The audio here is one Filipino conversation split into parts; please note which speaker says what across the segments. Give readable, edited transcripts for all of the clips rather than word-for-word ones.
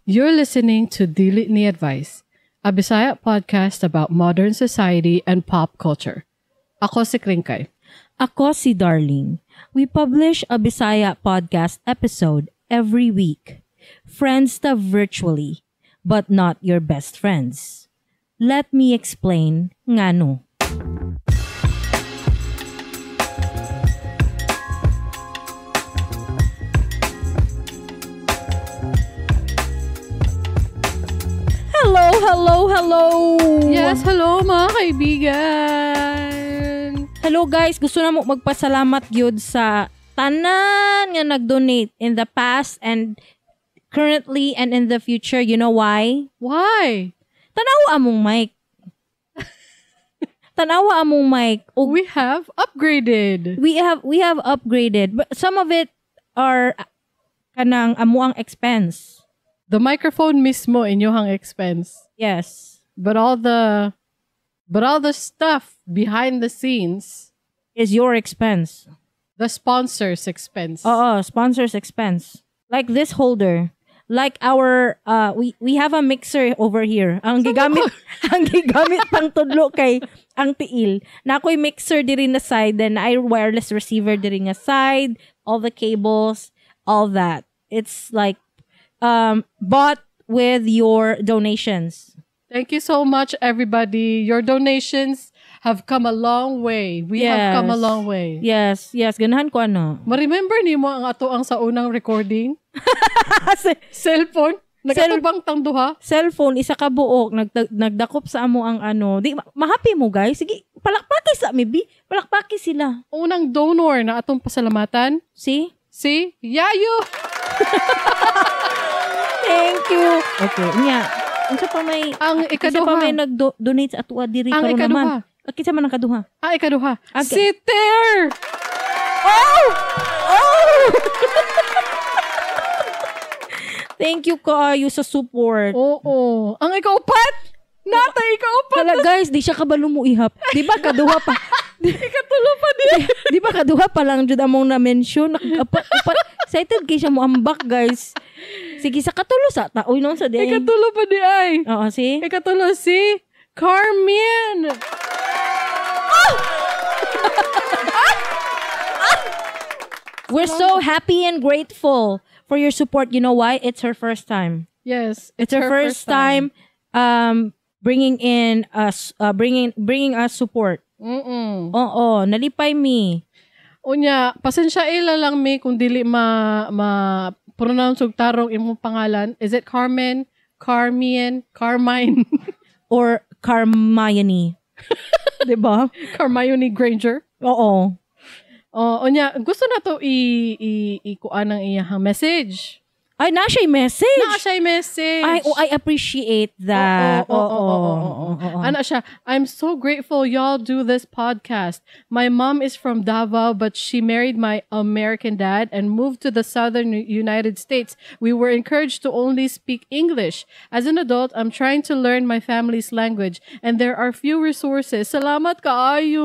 Speaker 1: You're listening to Dili Ni Advice, a Bisaya podcast about modern society and pop culture. Ako si Kringkay.
Speaker 2: Ako si Darling. We publish a Bisaya podcast episode every week. Friends ta virtually, but not your best friends. Let me explain ngano. Hello!
Speaker 1: Yes, hello mga kaibigan!
Speaker 2: Hello guys, gusto na mo magpasalamat gyud sa tanan nga nag-donate in the past and currently and in the future. You know why?
Speaker 1: Why?
Speaker 2: Tanawa among mic. Tanawa among mic.
Speaker 1: We have upgraded.
Speaker 2: We have upgraded, but some of it are kanang amuang expense.
Speaker 1: The microphone mismo inyong expense.
Speaker 2: Yes.
Speaker 1: But all the stuff behind the scenes
Speaker 2: is your expense.
Speaker 1: The sponsor's expense.
Speaker 2: Sponsor's expense. Like this holder. Like our we have a mixer over here. Ang gigamit pang tudlo kay ang tiil. Na ako'y mixer diri na side, then I wireless receiver diri nga side, all the cables, all that. It's like bought with your donations.
Speaker 1: Thank you so much, everybody. Your donations have come a long way. We have come a long way.
Speaker 2: Yes. Ganahan ko ano.
Speaker 1: Ma-remember ni mo ang ato ang sa unang recording? Cellphone? Nagkatubang tang duha?
Speaker 2: Cellphone, isa ka buok. Nagdakop sa amo ang ano. Di, ma-happy mo guys. Sige, palakpaki sa maybe. Palakpaki sila.
Speaker 1: Unang donor na atong pasalamatan.
Speaker 2: See?
Speaker 1: Yayo!
Speaker 2: Thank you. Okay, niya. Unsa pa may nag-donate sa atua diri karon naman. Kinsa man ang kaduha?
Speaker 1: Ikaduha.
Speaker 2: Okay.
Speaker 1: Si Ter!
Speaker 2: Oh! Thank you kaayo sa support.
Speaker 1: Oo. Ang ikaupat? Nata ikaupat.
Speaker 2: Kala guys, di siya kabalo mo ihap. Di ba kaduha pa?
Speaker 1: Ikatulo pa din.
Speaker 2: Di ba kaduha pa lang jud among na-mention. Upat. Excited kay siya mo ambak guys. Sige, sa katulo sa taoy noon sa din.
Speaker 1: Ikatulo pa di ay.
Speaker 2: Oo, si?
Speaker 1: Ikatulo si Carmen.
Speaker 2: We're so happy and grateful for your support. You know why? It's her first time.
Speaker 1: Yes,
Speaker 2: it's her first time bringing us support. Oo, nalipay mi.
Speaker 1: Unya, pasensya lang mi kung dili ma-pronounce og tarong imong pangalan. Is it Carmen? Carmine?
Speaker 2: Or Carmione? Diba?
Speaker 1: Carmione Granger?
Speaker 2: Oo.
Speaker 1: Unya, gusto na to ikuan ang iyang message.
Speaker 2: Ay, na siya'y message. I appreciate that.
Speaker 1: Ano siya? I'm so grateful y'all do this podcast. My mom is from Davao, but she married my American dad and moved to the southern United States. We were encouraged to only speak English. As an adult, I'm trying to learn my family's language, and there are few resources. Salamat kaayo.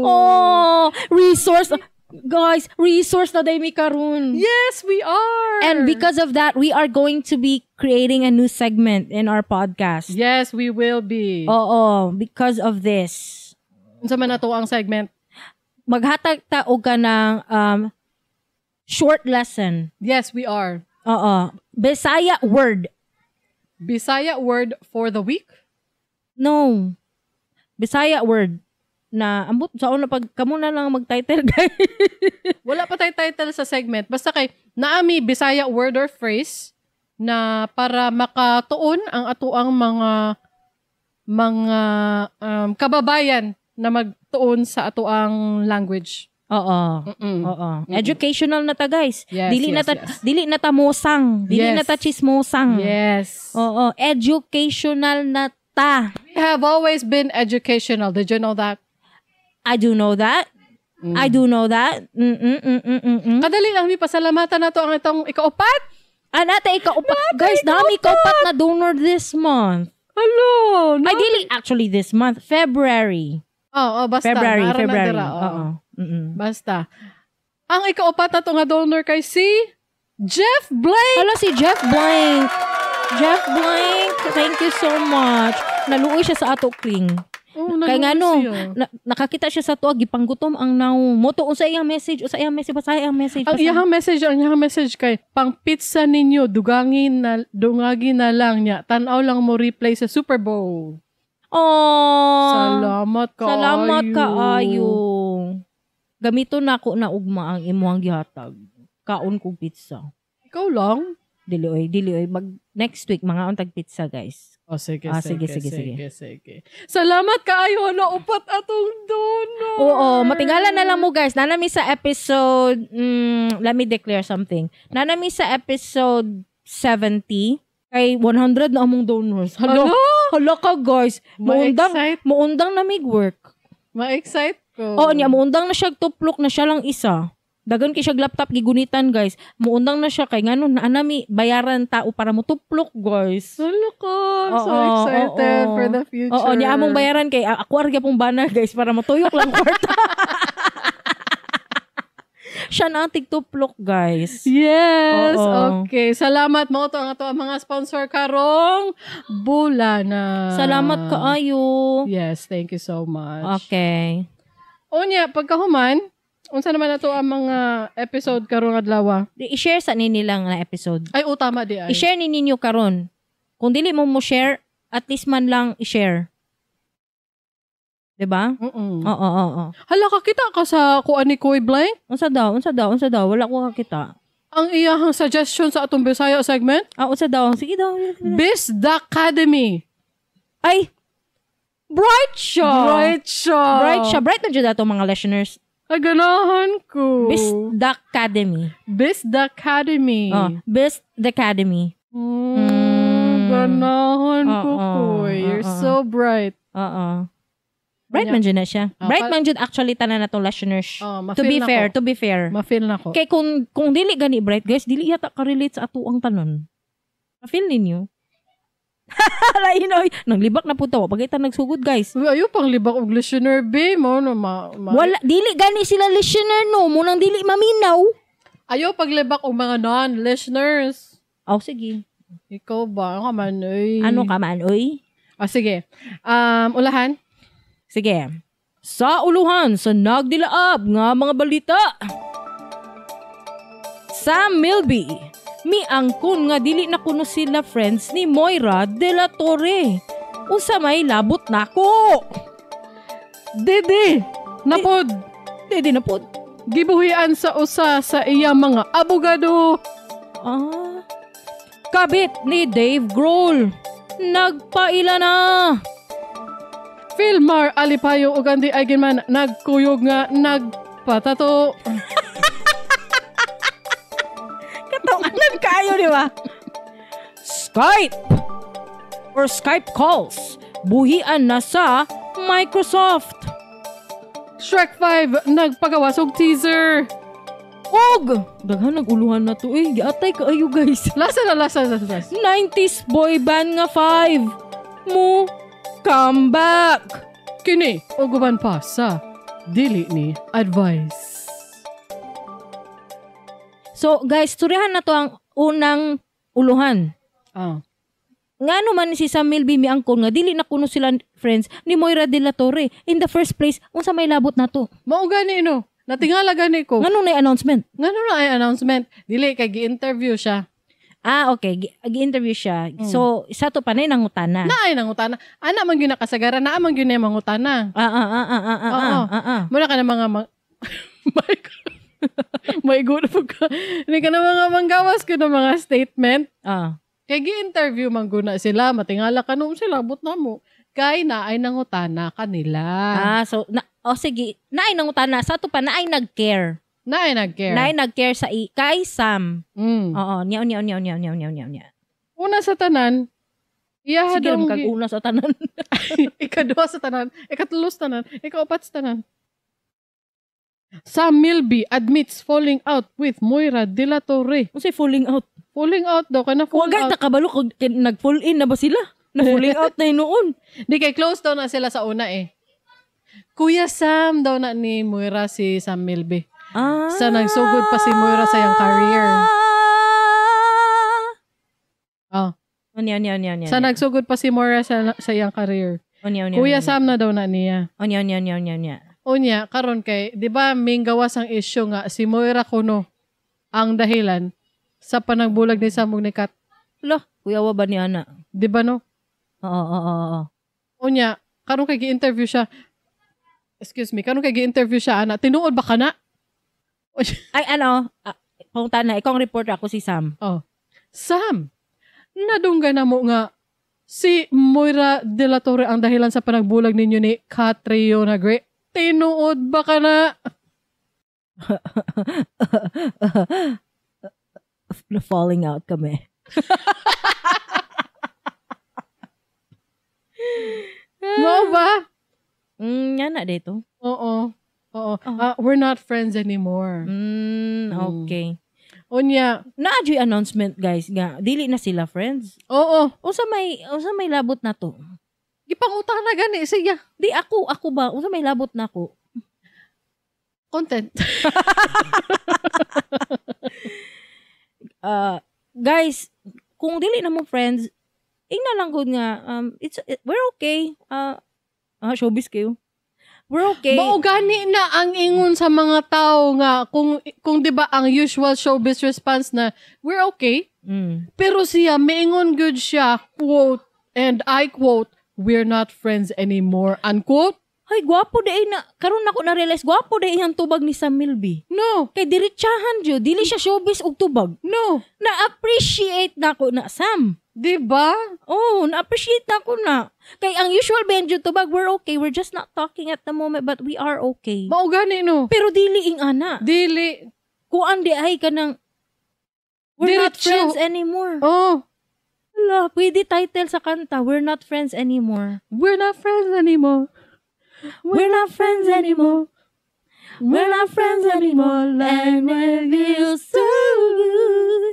Speaker 2: Oh, resource. Guys, resource na day mi karon.
Speaker 1: Yes, we are.
Speaker 2: And because of that, we are going to be creating a new segment in our podcast.
Speaker 1: Yes, we will be.
Speaker 2: Oo, because of this.
Speaker 1: Unsa man nato ang segment?
Speaker 2: Maghatag ta og kanang short lesson.
Speaker 1: Yes, we are.
Speaker 2: Oo. Bisaya word.
Speaker 1: Bisaya word for the week?
Speaker 2: No. Bisaya word. Na ambot sa una pag kamo na lang mag-title guys.
Speaker 1: Wala pa tayo title sa segment. Basta kay naami Bisaya word or phrase na para makatuon ang atuang mga kababayan na magtuon sa atuang language.
Speaker 2: Oo. Educational na ta guys.
Speaker 1: Yes,
Speaker 2: dili na ta mosang, dili na ta chismosang.
Speaker 1: Yes.
Speaker 2: Oo, educational na ta.
Speaker 1: We have always been educational. Did you know that?
Speaker 2: I do know that. I do know that.
Speaker 1: Kadali lang ni pasalamatan nato ang itong ikaupat.
Speaker 2: Anata ikaupat. Guys, dami ikaupat na donor this month.
Speaker 1: Hello. No?
Speaker 2: Ideally, actually this month, February.
Speaker 1: Basta.
Speaker 2: February.
Speaker 1: Basta. Ang ikaupat na to nga donor kay si Jeff Blank.
Speaker 2: Hala, si Jeff Blank. Jeff Blank, thank you so much. Naluoy siya sa ato kling.
Speaker 1: Oh,
Speaker 2: Kaya nga no, nakakita siya sa tuwa, gipanggutom ang naw. Moto, unsa iyang message, basahin ang message.
Speaker 1: Ang iyang message kay, pang pizza ninyo, dungagin na lang niya. Tanaw lang mo replay sa Super Bowl.
Speaker 2: Oh,
Speaker 1: Salamat
Speaker 2: kaayo. Gamito na ako na ugma ang imuhang gihatag. Kaon kong pizza.
Speaker 1: Ikaw lang?
Speaker 2: Dili oy. Next week, mga untag pizza, guys.
Speaker 1: Oh, sige.
Speaker 2: Sige.
Speaker 1: Salamat kaayo na upat atong donor.
Speaker 2: Oo, matingala na lang mo, guys. Nanami sa episode, let me declare something. Nanami sa episode 70, kay 100 na among donors. Hala ka, guys. Muundang na mig-work.
Speaker 1: Ma-excite ko.
Speaker 2: Oo, niya, muundang na siya tuplok na siya lang isa. Dagan kay siya laptop gigunitan, guys. Muundang na siya kay ngano na anami bayaran tao para mo tuplok, guys.
Speaker 1: Hala ka. So excited for the future.
Speaker 2: Oo, niya among bayaran kay ako arga pong bana, guys, para matuyok lang kwarta. Siya na ang tigtuplok, guys.
Speaker 1: Yes.
Speaker 2: Oo.
Speaker 1: Okay. Salamat mo to ang ato ang mga sponsor karong bulana.
Speaker 2: Salamat kaayo.
Speaker 1: Yes, thank you so much.
Speaker 2: Okay.
Speaker 1: Unya, pagkahuman, unsa naman nato ang mga episode karong adlaw?
Speaker 2: I-share sa nilang na episode.
Speaker 1: Ay, tama di ay.
Speaker 2: I-share ni ninyo karon. Kung dili mo share, at least man lang i-share. Diba? Oo.
Speaker 1: Hala, kakita ka sa kuan ni Koy Blank?
Speaker 2: Unsa daw? Wala ko kakita.
Speaker 1: Ang iyahang suggestion sa atong Bisaya segment?
Speaker 2: Unsa daw? Sige daw.
Speaker 1: Biz the Academy.
Speaker 2: Ay! Bright siya! Bright na dyan dato mga listeners.
Speaker 1: Ganahan ko.
Speaker 2: Biz the Academy.
Speaker 1: Biz the Academy.
Speaker 2: Biz the Academy.
Speaker 1: Ganahan ko, Koy. You're so bright.
Speaker 2: Bright man dyan na siya. Bright man dyan actually tanan na itong listeners. To be fair.
Speaker 1: Ma-feel na ko.
Speaker 2: Kaya kung dili gani bright, guys, dili yata ka-relate sa ato ang tanon. Ma-feel ninyo? Lainoy. Nanglibak na po to. Pagkita nagsugod, guys.
Speaker 1: Ayaw pang libak og listener, be.
Speaker 2: Wala, dili gani sila listener, no. Munang dili maminaw.
Speaker 1: Ayaw paglibak og mga non-listeners.
Speaker 2: Sige.
Speaker 1: Ikaw ba? Ano ka man, oy?
Speaker 2: Ano ka man, oy?
Speaker 1: Sige. Ulahan?
Speaker 2: Sige. Sa uluhan, sa nagdilaab nga mga balita. Sam Milby, miangkon nga dili na kuno sila friends ni Moira de la Torre. Unsa may labot nako.
Speaker 1: Dede, napod. Gibuhian sa usa sa iya mga abogado.
Speaker 2: Kabit ni Dave Grohl. Nagpaila na.
Speaker 1: Filmar Alipayo ug Andy Eigenman nagkuyog nga nagpatato.
Speaker 2: Katawanan kayo, di ba? Skype or Skype calls buhian na sa Microsoft.
Speaker 1: Shrek 5 nagpagawas og teaser.
Speaker 2: Daghan naguluhan na to giatay kaayo, guys.
Speaker 1: Lasa.
Speaker 2: 90s boy band nga 5 mo come back.
Speaker 1: Kini uguban pa sa dili ni advice.
Speaker 2: So guys, turihan na to ang unang uluhan. Nga naman si Sam Milby miangkon nga dili na kuno sila friends ni Moira de la Torre. In the first place, unsa may labot na to?
Speaker 1: Mao gani no. Natingala gani ko.
Speaker 2: Ngano na announcement?
Speaker 1: Dili kay gi-interview siya.
Speaker 2: Okay. Gi-interview siya. So, isa to panay nangutana.
Speaker 1: Nangutana. Ana man gyud nakasagara, naa man gyud na mangutana. Muna ka na mga may good po ka. Hindi ka na mga manggawas ko ng mga statement. Kay gi-interview man guna sila, matingala ka nung sila, but na mo. Kay naay nangutana kanila.
Speaker 2: Sige. Naay nangutana. Sa to pa, naay nag-care. Naay nag-care sa kay Sam. Oo. Niyaw.
Speaker 1: Una sa tanan,
Speaker 2: sige lang kag-una sa tanan.
Speaker 1: Ikadua sa tanan. Ikatulo sa tanan. Ikaapat sa tanan. Sam Milby admits falling out with Moira de la Torre.
Speaker 2: Ano say falling out?
Speaker 1: Falling out daw. Fall
Speaker 2: out. Takabalo kung nag-fall in na ba sila? Na-falling out na noon.
Speaker 1: Di kay close daw na sila sa una Kuya Sam daw na ni Moira si Sam Milby. Sa nagsugod pa si Moira sa iyang career.
Speaker 2: Onya.
Speaker 1: Sa nagsugod pa si Moira sa iyang career.
Speaker 2: Onya.
Speaker 1: Kuya Sam na daw na niya.
Speaker 2: Onya.
Speaker 1: Unya, karon kay, di ba, may gawas ang issue nga, si Moira Kuno ang dahilan sa panagbulag ni Sam ug ni Kat.
Speaker 2: Lo, kuya wa ba ni ana?
Speaker 1: Di ba, no?
Speaker 2: Oo.
Speaker 1: Unya, karon kay gi-interview siya. Karon kay gi-interview siya, ana. Tinuod ba ka na?
Speaker 2: Ay, pangtan na, ikaw ang reporter, ako si Sam.
Speaker 1: Sam, nadungga na mo nga si Moira de la Torre ang dahilan sa panagbulag ninyo ni Catriona Gray. Tinuod ba ka na?
Speaker 2: Falling out kami.
Speaker 1: Mo ba?
Speaker 2: Yan na dito.
Speaker 1: Oo. We're not friends anymore.
Speaker 2: Okay.
Speaker 1: Unya,
Speaker 2: na-adjoy announcement guys nga dili na sila friends.
Speaker 1: Oo.
Speaker 2: Unsa may labot na to?
Speaker 1: Gipangutang na gani siya.
Speaker 2: Di ako ba unsa may labot na ko?
Speaker 1: Content.
Speaker 2: Guys, kung dili na mo friends, ingna lang gud nga we're okay. Showbiz kayo. We're okay.
Speaker 1: Mao gani na ang ingon sa mga tao nga kung 'di ba ang usual showbiz response na we're okay. Pero siya maingon good siya, quote, and I quote, we're not friends anymore, unquote.
Speaker 2: Ay, gwapo day na. Karon nako na-realize, gwapo day ang tubag ni Sam Milby.
Speaker 1: No.
Speaker 2: Kay diretsahan jo, dili siya showbiz og tubag.
Speaker 1: No.
Speaker 2: Na-appreciate nako na Sam.
Speaker 1: Diba?
Speaker 2: Oh, na-appreciate nako na. Kay ang usual benjo tubag, we're okay. We're just not talking at the moment, but we are okay.
Speaker 1: Mao gani no.
Speaker 2: Pero dili ing ana.
Speaker 1: Dili.
Speaker 2: Kuan di ay ka nang we're not friends anymore.
Speaker 1: Oh.
Speaker 2: Hala, pwede title sa kanta, we're not friends anymore.
Speaker 1: We're not friends anymore.
Speaker 2: We're not friends anymore. We're not friends anymore like we used to.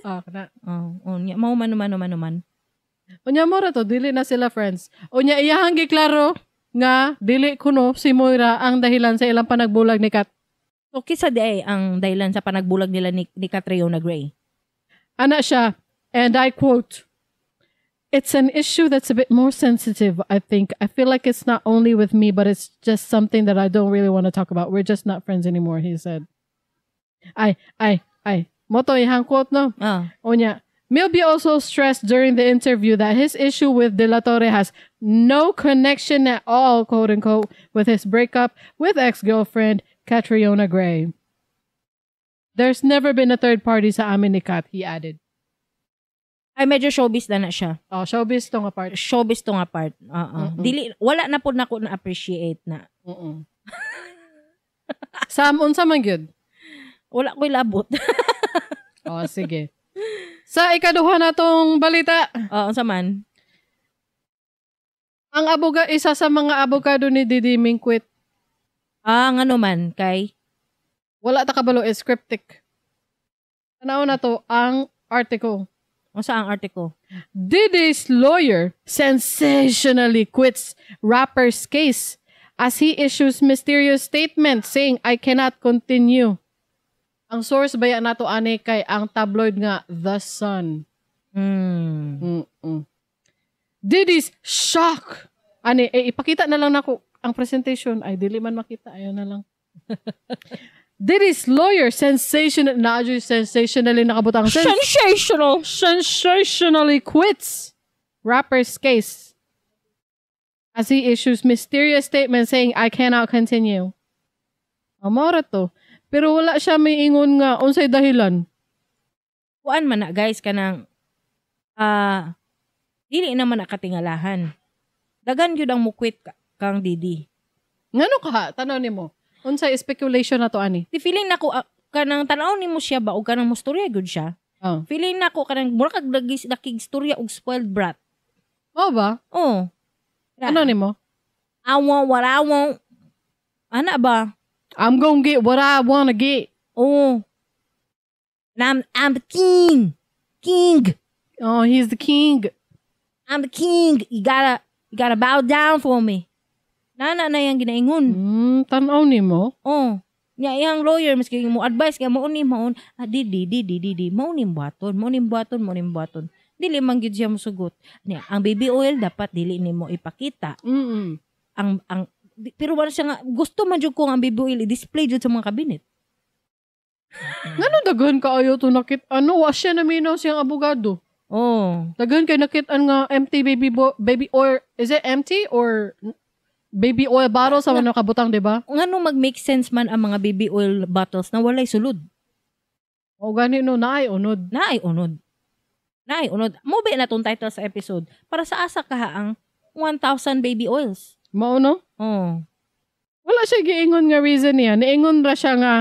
Speaker 1: Kana.
Speaker 2: Nya mao man.
Speaker 1: Unya mo ra to, dili na sila friends. Unya iyahang giklaro nga dili kuno si Moira ang dahilan sa ilang panagbulag ni Kat.
Speaker 2: So kisa di ay ang dahilan sa panagbulag nila ni Catriona Gray.
Speaker 1: Ana siya, and I quote, "It's an issue that's a bit more sensitive, I think. I feel like it's not only with me, but it's just something that I don't really want to talk about. We're just not friends anymore," he said. Ay. Moto ihang quote, no? Unya, Milby also stressed during the interview that his issue with De La Torre has no connection at all, quote unquote, with his breakup with ex-girlfriend Catriona Gray. There's never been a third party sa amin ni Kat, he added.
Speaker 2: Ay, medyo showbiz na siya.
Speaker 1: Showbiz tong apart.
Speaker 2: Showbiz tong apart. Dili, wala na po na ako na-appreciate na.
Speaker 1: Sam, unsa man gyud?
Speaker 2: Wala ko'y labot.
Speaker 1: Sige. Sa ikaduha na tong balita.
Speaker 2: Unsa man?
Speaker 1: Ang isa sa mga abogado ni Didi Mingquit.
Speaker 2: Ngano man, kay?
Speaker 1: Wala ta kabalo, is cryptic. Tanaw na to, ang article.
Speaker 2: Sa ang article?
Speaker 1: Didi's lawyer sensationally quits rapper's case as he issues mysterious statement saying, "I cannot continue." Ang source baya nato ani kay ang tabloid nga The Sun. Didi's shock. Ani, ipakita na lang nako ang presentation. Ay, dili man makita. Ayun na lang. Didi's lawyer sensationally nakabutang. Sensationally quits rapper's case as he issues mysterious statement saying, "I cannot continue." Amora to. Pero wala siya may ingon nga unsay dahilan.
Speaker 2: Kuan man na guys kanang dili naman nakatingalahan. Dagan gyud ang mukwit kang Didi.
Speaker 1: Ngano ka? Tanaw nimo. Unsay speculation na to ani?
Speaker 2: Di feeling nako kanang tanaw nimo siya ba o kanang mustorya gud siya. Feeling nako kanang mura kag dakig istorya og spoiled brat.
Speaker 1: Ba? Ano nimo?
Speaker 2: I want what I want. Ana ba?
Speaker 1: I'm gonna get what I wanna get.
Speaker 2: And I'm the king.
Speaker 1: He's the king.
Speaker 2: I'm the king. You gotta bow down for me. Nana na yang ginaingon.
Speaker 1: Tanaw nimo?
Speaker 2: Nya yang lawyer maski mo advice kay mo ni maon. Didi. Mo ni buhaton. dili man gyud siya mosugot. Niya, ang baby oil dapat dili nimo ipakita. Pero wala siya nga, gusto man jud ko ang baby oil i-display jud sa mga kabinet.
Speaker 1: Ngano daghan kaayo to nakit wa siya naminaw siyang abogado. Daghan kay nakitaan nga empty baby oil. Is it empty or baby oil bottle sa mga kabutang, di ba?
Speaker 2: Ngano mag-make sense man ang mga baby oil bottles na walay sulod?
Speaker 1: O gani no, naay unod.
Speaker 2: Mo ba na tong title sa episode? Para sa asa ka ang 1,000 baby oils.
Speaker 1: Mao no? Wala siya giingon nga reason niya. Niingon ra siya nga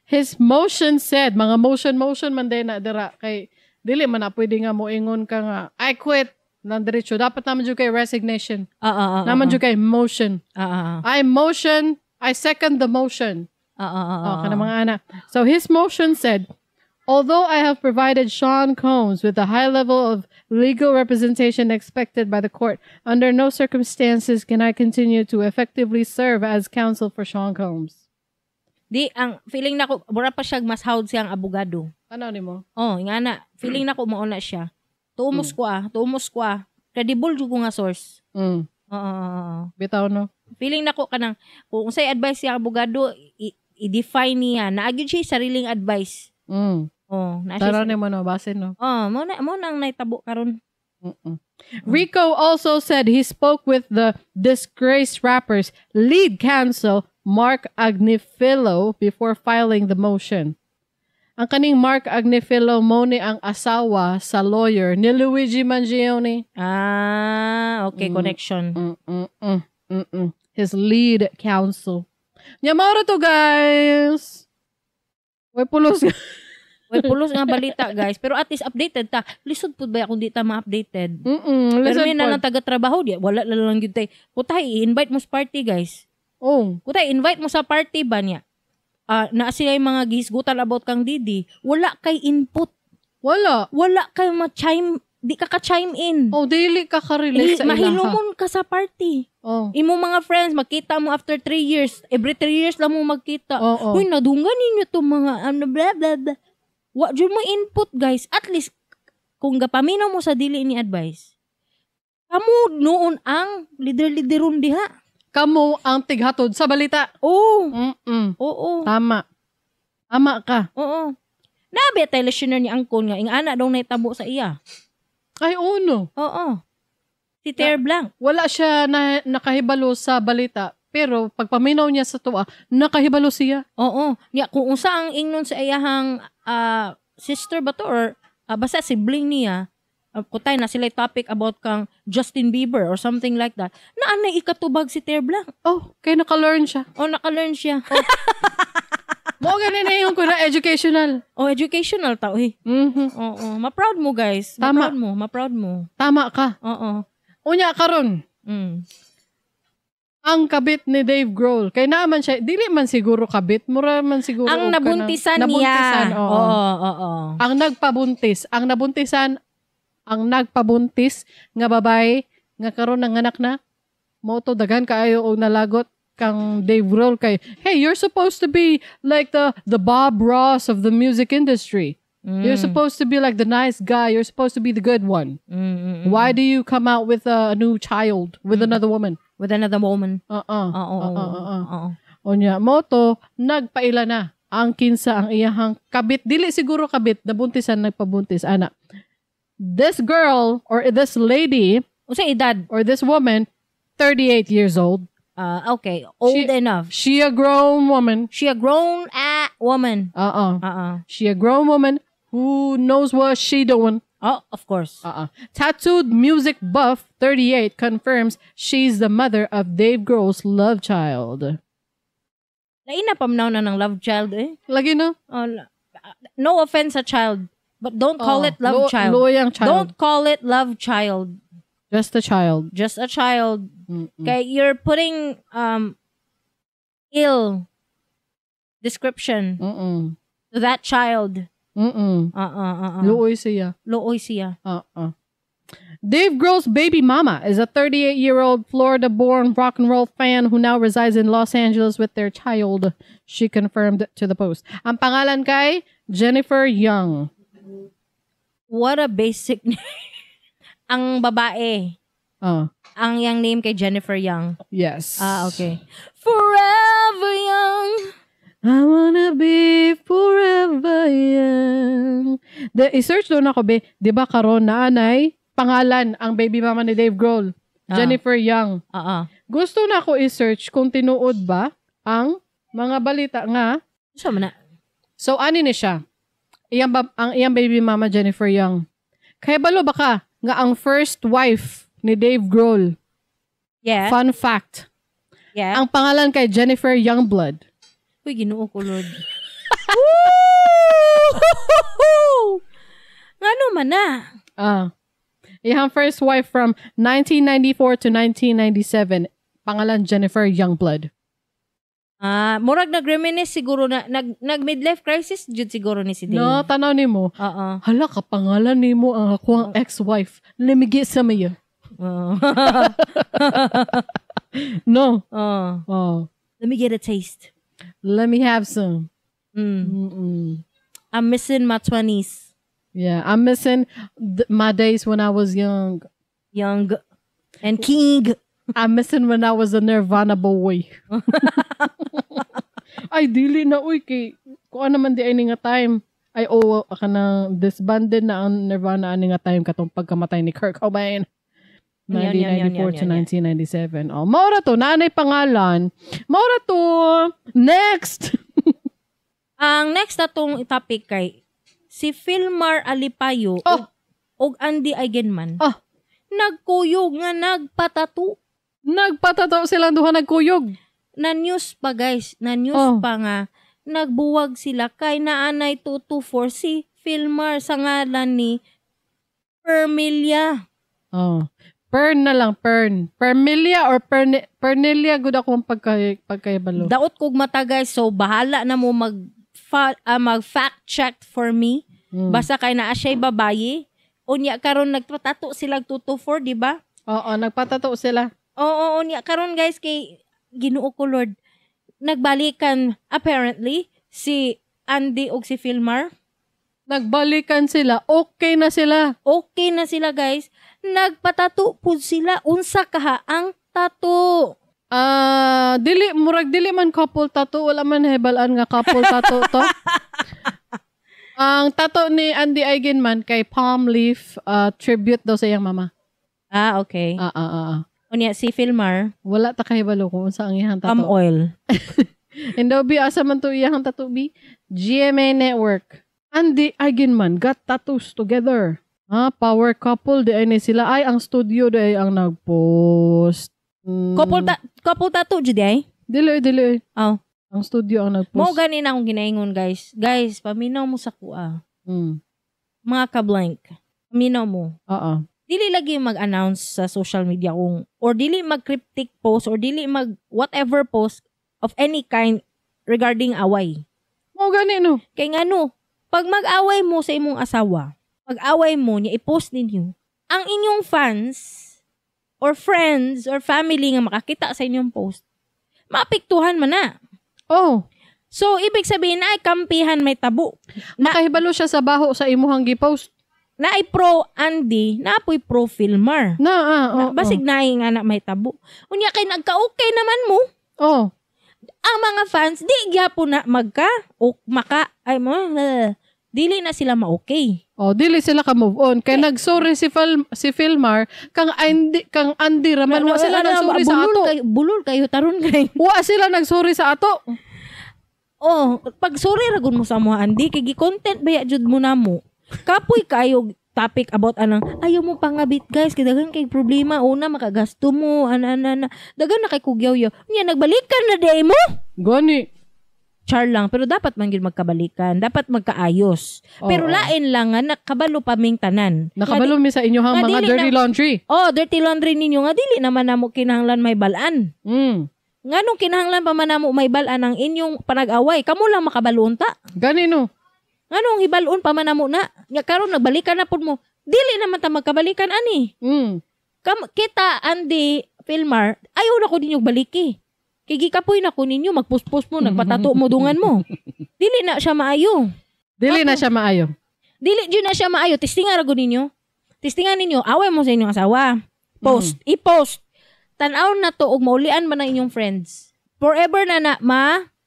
Speaker 1: his motion said, mga motion man din na dira kay dili man na pwede nga moingon ka nga I quit nang diretso. Dapat naman dyan kay resignation. Naman dyan kay motion. I motion, I second the motion. Kana mga anak. So his motion said, although I have provided Sean Combs with the high level of legal representation expected by the court, under no circumstances can I continue to effectively serve as counsel for Sean Combs.
Speaker 2: Di, ang feeling na ko, mura pa siya mas hawd siyang abogado.
Speaker 1: Ano ni mo?
Speaker 2: Nga na, feeling na ko mauna siya. Tuumos ko. Credible jud ko nga source.
Speaker 1: Bitaw no?
Speaker 2: Feeling na ko kanang, kung say advice siyang abogado, i-define niya. Naagid siya sariling advice.
Speaker 1: Tara ni mo no, basin no?
Speaker 2: Mo nang naitabo karon.
Speaker 1: Rico also said he spoke with the disgraced rapper's lead counsel, Mark Agnifilo, before filing the motion. Ang kaning Mark Agnifilo mo ni ang asawa sa lawyer ni Luigi Mangione.
Speaker 2: Okay, connection.
Speaker 1: His lead counsel. Nyamara to, guys. Way pulos
Speaker 2: nga balita, guys. Pero at least updated ta. Lisod po ba kung di ta ma-updated? Pero may na lang taga-trabaho di. Wala lang yun tayo. Kutay, i-invite mo sa party, guys. Kutay, invite mo sa party ba niya? Na sila yung mga gihisgutan about kang Didi. Wala kay input. Wala kay ma-chime. Di ka ka-chime in.
Speaker 1: Dili ka ka-relate sa ilaha.
Speaker 2: Mahilumon ka sa party. Imo mga friends, makita mo after 3 years. Every 3 years lang mo magkita. Uy, nadungan ninyo itong mga blah blah blah. Wa jud mo input, guys. At least kung gapaminaw mo sa dili ni advice. Kamu noon ang lider-lideron diha.
Speaker 1: Kamu ang tighatod sa balita.
Speaker 2: Oo.
Speaker 1: Tama ka.
Speaker 2: Oo. Nabi tayo listener ni Angkon nga ing ana daw naitabo sa iya.
Speaker 1: Ay, no.
Speaker 2: Oo. Si Ter Blanc.
Speaker 1: Wala siya na nakahibalo sa balita. Pero pag paminaw niya sa tuwa, nakahibalo siya.
Speaker 2: Oo. Kung unsa ang ingnon sa iyahang sister ba to or basta sibling niya, kutay na sila topic about kang Justin Bieber or something like that. Naanay ikatubag si Ter Blanc.
Speaker 1: Kaya naka-learn siya.
Speaker 2: Naka-learn siya.
Speaker 1: Mo ganin na yung kuna educational.
Speaker 2: Educational tao eh. Oo. Ma-proud mo, guys.
Speaker 1: Tama.
Speaker 2: Ma-proud mo.
Speaker 1: Tama ka.
Speaker 2: Oo.
Speaker 1: Unya karon. Ang kabit ni Dave Grohl. Kaya naman siya, dili man siguro kabit. Mura man siguro.
Speaker 2: Ang nabuntisan niya. Oo.
Speaker 1: Ang nagpabuntis. Ang nagpabuntis nga babae nga karon ng anak na. Moto daghan kaayo og nalagot kang Dave Grohl kay, hey, you're supposed to be like the Bob Ross of the music industry. You're supposed to be like the nice guy. You're supposed to be the good one. Why do you come out with a new child with another woman?
Speaker 2: With another woman.
Speaker 1: Onya, moto, nagpaila na. Ang kinsa ang iyahang kabit. Dili siguro kabit. Nabuntisan, nagpabuntis. Ana. This girl or this lady.
Speaker 2: Usa edad.
Speaker 1: Or this woman, 38 years old.
Speaker 2: Okay. Old enough.
Speaker 1: She a grown woman.
Speaker 2: She a grown woman.
Speaker 1: She a grown woman who knows what she doing.
Speaker 2: Of course.
Speaker 1: Tattooed music buff 38 confirms she's the mother of Dave Grohl's love child.
Speaker 2: Laina pamnaw na ng love child eh.
Speaker 1: Lagi na.
Speaker 2: No offense sa child, but don't call it love child.
Speaker 1: Loyang child.
Speaker 2: Don't call it love child.
Speaker 1: Just a child.
Speaker 2: Just a child. Okay, you're putting ill description to that child.
Speaker 1: Looy siya. Dave Grohl's baby mama is a 38-year-old Florida-born rock and roll fan who now resides in Los Angeles with their child. She confirmed to the Post. Ang pangalan kay Jennifer Young.
Speaker 2: What a basic name. ang babae. Ang yang name kay Jennifer Young.
Speaker 1: Yes.
Speaker 2: Okay. Forever young.
Speaker 1: I wanna be forever young. I-search doon ako, be. Di ba karon na anay, pangalan, ang baby mama ni Dave Grohl. Jennifer Young. Gusto na ako i-search kung tinuod ba ang mga balita nga. So, ani ni siya? Ang iyang baby mama, Jennifer Young. Kaya balo baka nga ang first wife ni Dave Grohl.
Speaker 2: Yeah.
Speaker 1: Fun fact.
Speaker 2: Yeah.
Speaker 1: Ang pangalan kay Jennifer Youngblood.
Speaker 2: Uy, Ginoo ko, Lord. Ngano man na?
Speaker 1: Iyang first wife from 1994 to 1997. Pangalan Jennifer Youngblood.
Speaker 2: Murag nag-reminisce siguro na nag-midlife crisis jud siguro ni si Dave.
Speaker 1: No, tanaw nimo. Hala ka pangalan nimo ang akong ex-wife. Limigi sa mayo. No.
Speaker 2: Let me get a taste.
Speaker 1: Let me have some.
Speaker 2: I'm missing my 20s.
Speaker 1: Yeah, I'm missing my days when I was young.
Speaker 2: Young and king.
Speaker 1: I'm missing when I was a Nirvana boy. Ay, dili na, uy, kay, kung ano man di ay nga time, ay, aka na, disbanded na ang Nirvana ani nga time katong pagkamatay ni Kurt Cobain. 1994 to 1997. Maura to, nanay pangalan. Maura to, next!
Speaker 2: Ang next atong topic kay, si Filmar Alipayo og Andy Eigenman. Nagkuyog nga nagpatato.
Speaker 1: Nagpatato silang duha nagkuyog.
Speaker 2: Na news pa guys, pa nga nagbuwag sila kay naanay 224 si Filmar sa ngalan ni Permilia.
Speaker 1: Pern na lang, Pern. Permilia or Pernilia gud akong pagkayabalo.
Speaker 2: Daot kog mata guys, so bahala na mo mag fact check for me. Basta kay naa siya'y babayi. Unya karon nagpatato sila 224, di ba?
Speaker 1: Oo, nagpatato sila.
Speaker 2: Oo, unya karon guys kay Ginoo ko Lord. Nagbalikan apparently si Andy ug si Filmar.
Speaker 1: Nagbalikan sila. Okay na sila.
Speaker 2: Okay na sila guys. Nagpatato po sila. Unsa kaha ang tato?
Speaker 1: Dili man couple tattoo. Wala man hebalan nga couple tattoo to. Ang tattoo ni Andy Eigenman kay Palm Leaf tribute daw sa iyang mama.
Speaker 2: Okay. Unya si Filmar.
Speaker 1: Wala ta kahibalo kung unsa ang iyang tattoo.
Speaker 2: Palm oil.
Speaker 1: Indobi asa man to iyang tattoo bi? GMA Network. Andy Eigenman got tattoos together. Power couple di ay ni sila. Ay, ang studio di ay ang nag-post.
Speaker 2: Couple tattoo jud ay?
Speaker 1: Dili. Ang studio ang nag-post.
Speaker 2: Mo gani na akong ginaingon guys. Guys, paminaw mo sa kuha. Mga ka-blank. Paminaw mo. Dili lagi mag-announce sa social media kung or dili mag-cryptic post or dili mag whatever post of any kind regarding away.
Speaker 1: Mo gani no.
Speaker 2: Kay ngano, pag mag-away mo sa imong asawa, pag-away mo niya i-post ninyo, ang inyong fans or friends or family nga makakita sa inyong post, maapektuhan man na. So, ibig sabihin na ay kampihan may tabo.
Speaker 1: Makahibalo siya sa baho sa imuhang gi-post.
Speaker 2: Na ay pro Andy, na apoy pro Filmar. Basig na nga na may tabo. Unya kay nagka-okay naman mo. Ang mga fans, di gyapon na dili na sila ma-okay.
Speaker 1: Dili sila ka-move on. Kaya nag-sorry si Filmar, kang Andy raman, wa sila nag-sorry sa ato.
Speaker 2: Bulol kayo, taron kayo.
Speaker 1: Wa sila nag-sorry sa ato.
Speaker 2: Pag sorry ragon mo sa mga Andy, kay gi-content baya jud mo na mo. Kapoy kayo topic about ayaw mo pangabit guys, kay dagan kay problema, una makagasto mo, dagan na kay kugyaw-yaw. Nya nagbalikan na day mo.
Speaker 1: Gani.
Speaker 2: Char lang, pero dapat man gyud magkabalikan, dapat magkaayos. Pero lain lang nga nakabalo pa ming tanan.
Speaker 1: Nakabalo mi sa inyohang mga dirty laundry.
Speaker 2: Dirty laundry ninyo nga dili naman namo kinahanglan may balaan. Nganong kinahanglan pa man namo may balaan ang inyong panag-away? Kamo lang makabalon ta.
Speaker 1: Gani no.
Speaker 2: Nganong hibalon pa man namo na? Nya karon nagbalikan na pud mo. Dili naman ta magkabalikan ani. Kita Andy Filmar, ayaw na ko ninyo baliki. Kay gikapoy na ko ninyo, magpuspos mo, nagpatato mo dungan mo. Dili na siya maayo.
Speaker 1: Dili na siya maayo.
Speaker 2: Dili dyan na siya maayo. Testingan rago ninyo. Testingan ninyo, away mo sa inyong asawa. Post, i-post. Tanaw na to, ug maulian man ang inyong friends. Forever na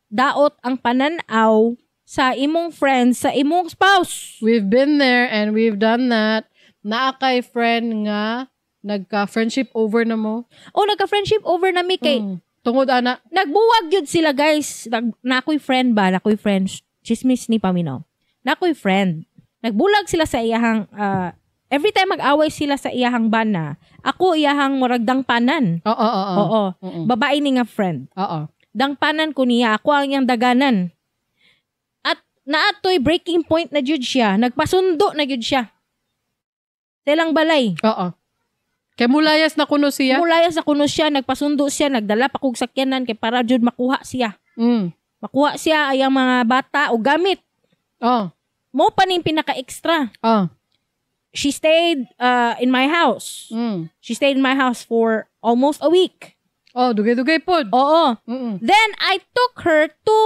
Speaker 2: daot ang pananaw sa imong friends, sa imong spouse.
Speaker 1: We've been there and we've done that. Naa kay friend nga, nagka-friendship over na mo.
Speaker 2: O, nagka-friendship over na mi kay,
Speaker 1: tungod ana.
Speaker 2: nagbuwag yun sila, guys. Nakoy friend ba? Nakoy friend. Chismis ni Paminaw. Nakoy friend. Nagbulag sila sa iyahang, every time mag-away sila sa iyahang bana, ako iyahang moragdang panan. Oo. Babae ni nga friend.
Speaker 1: Oo.
Speaker 2: Dangpanan ko niya, ako ang iyang daganan. At naatoy breaking point na jud siya. Nagpasundo na jud siya. Silang balay.
Speaker 1: Oo. Kay mulayas na kuno siya.
Speaker 2: Mulayas na kuno siya, nagpasundo siya, nagdala pa kog sakyanan kay para jud makuha siya. Makuha siya ayang mga bata o gamit. Mo pa ning pinaka-extra. She stayed in my house. She stayed in my house for almost a week.
Speaker 1: Dugay-dugay pod.
Speaker 2: Oo. Then I took her to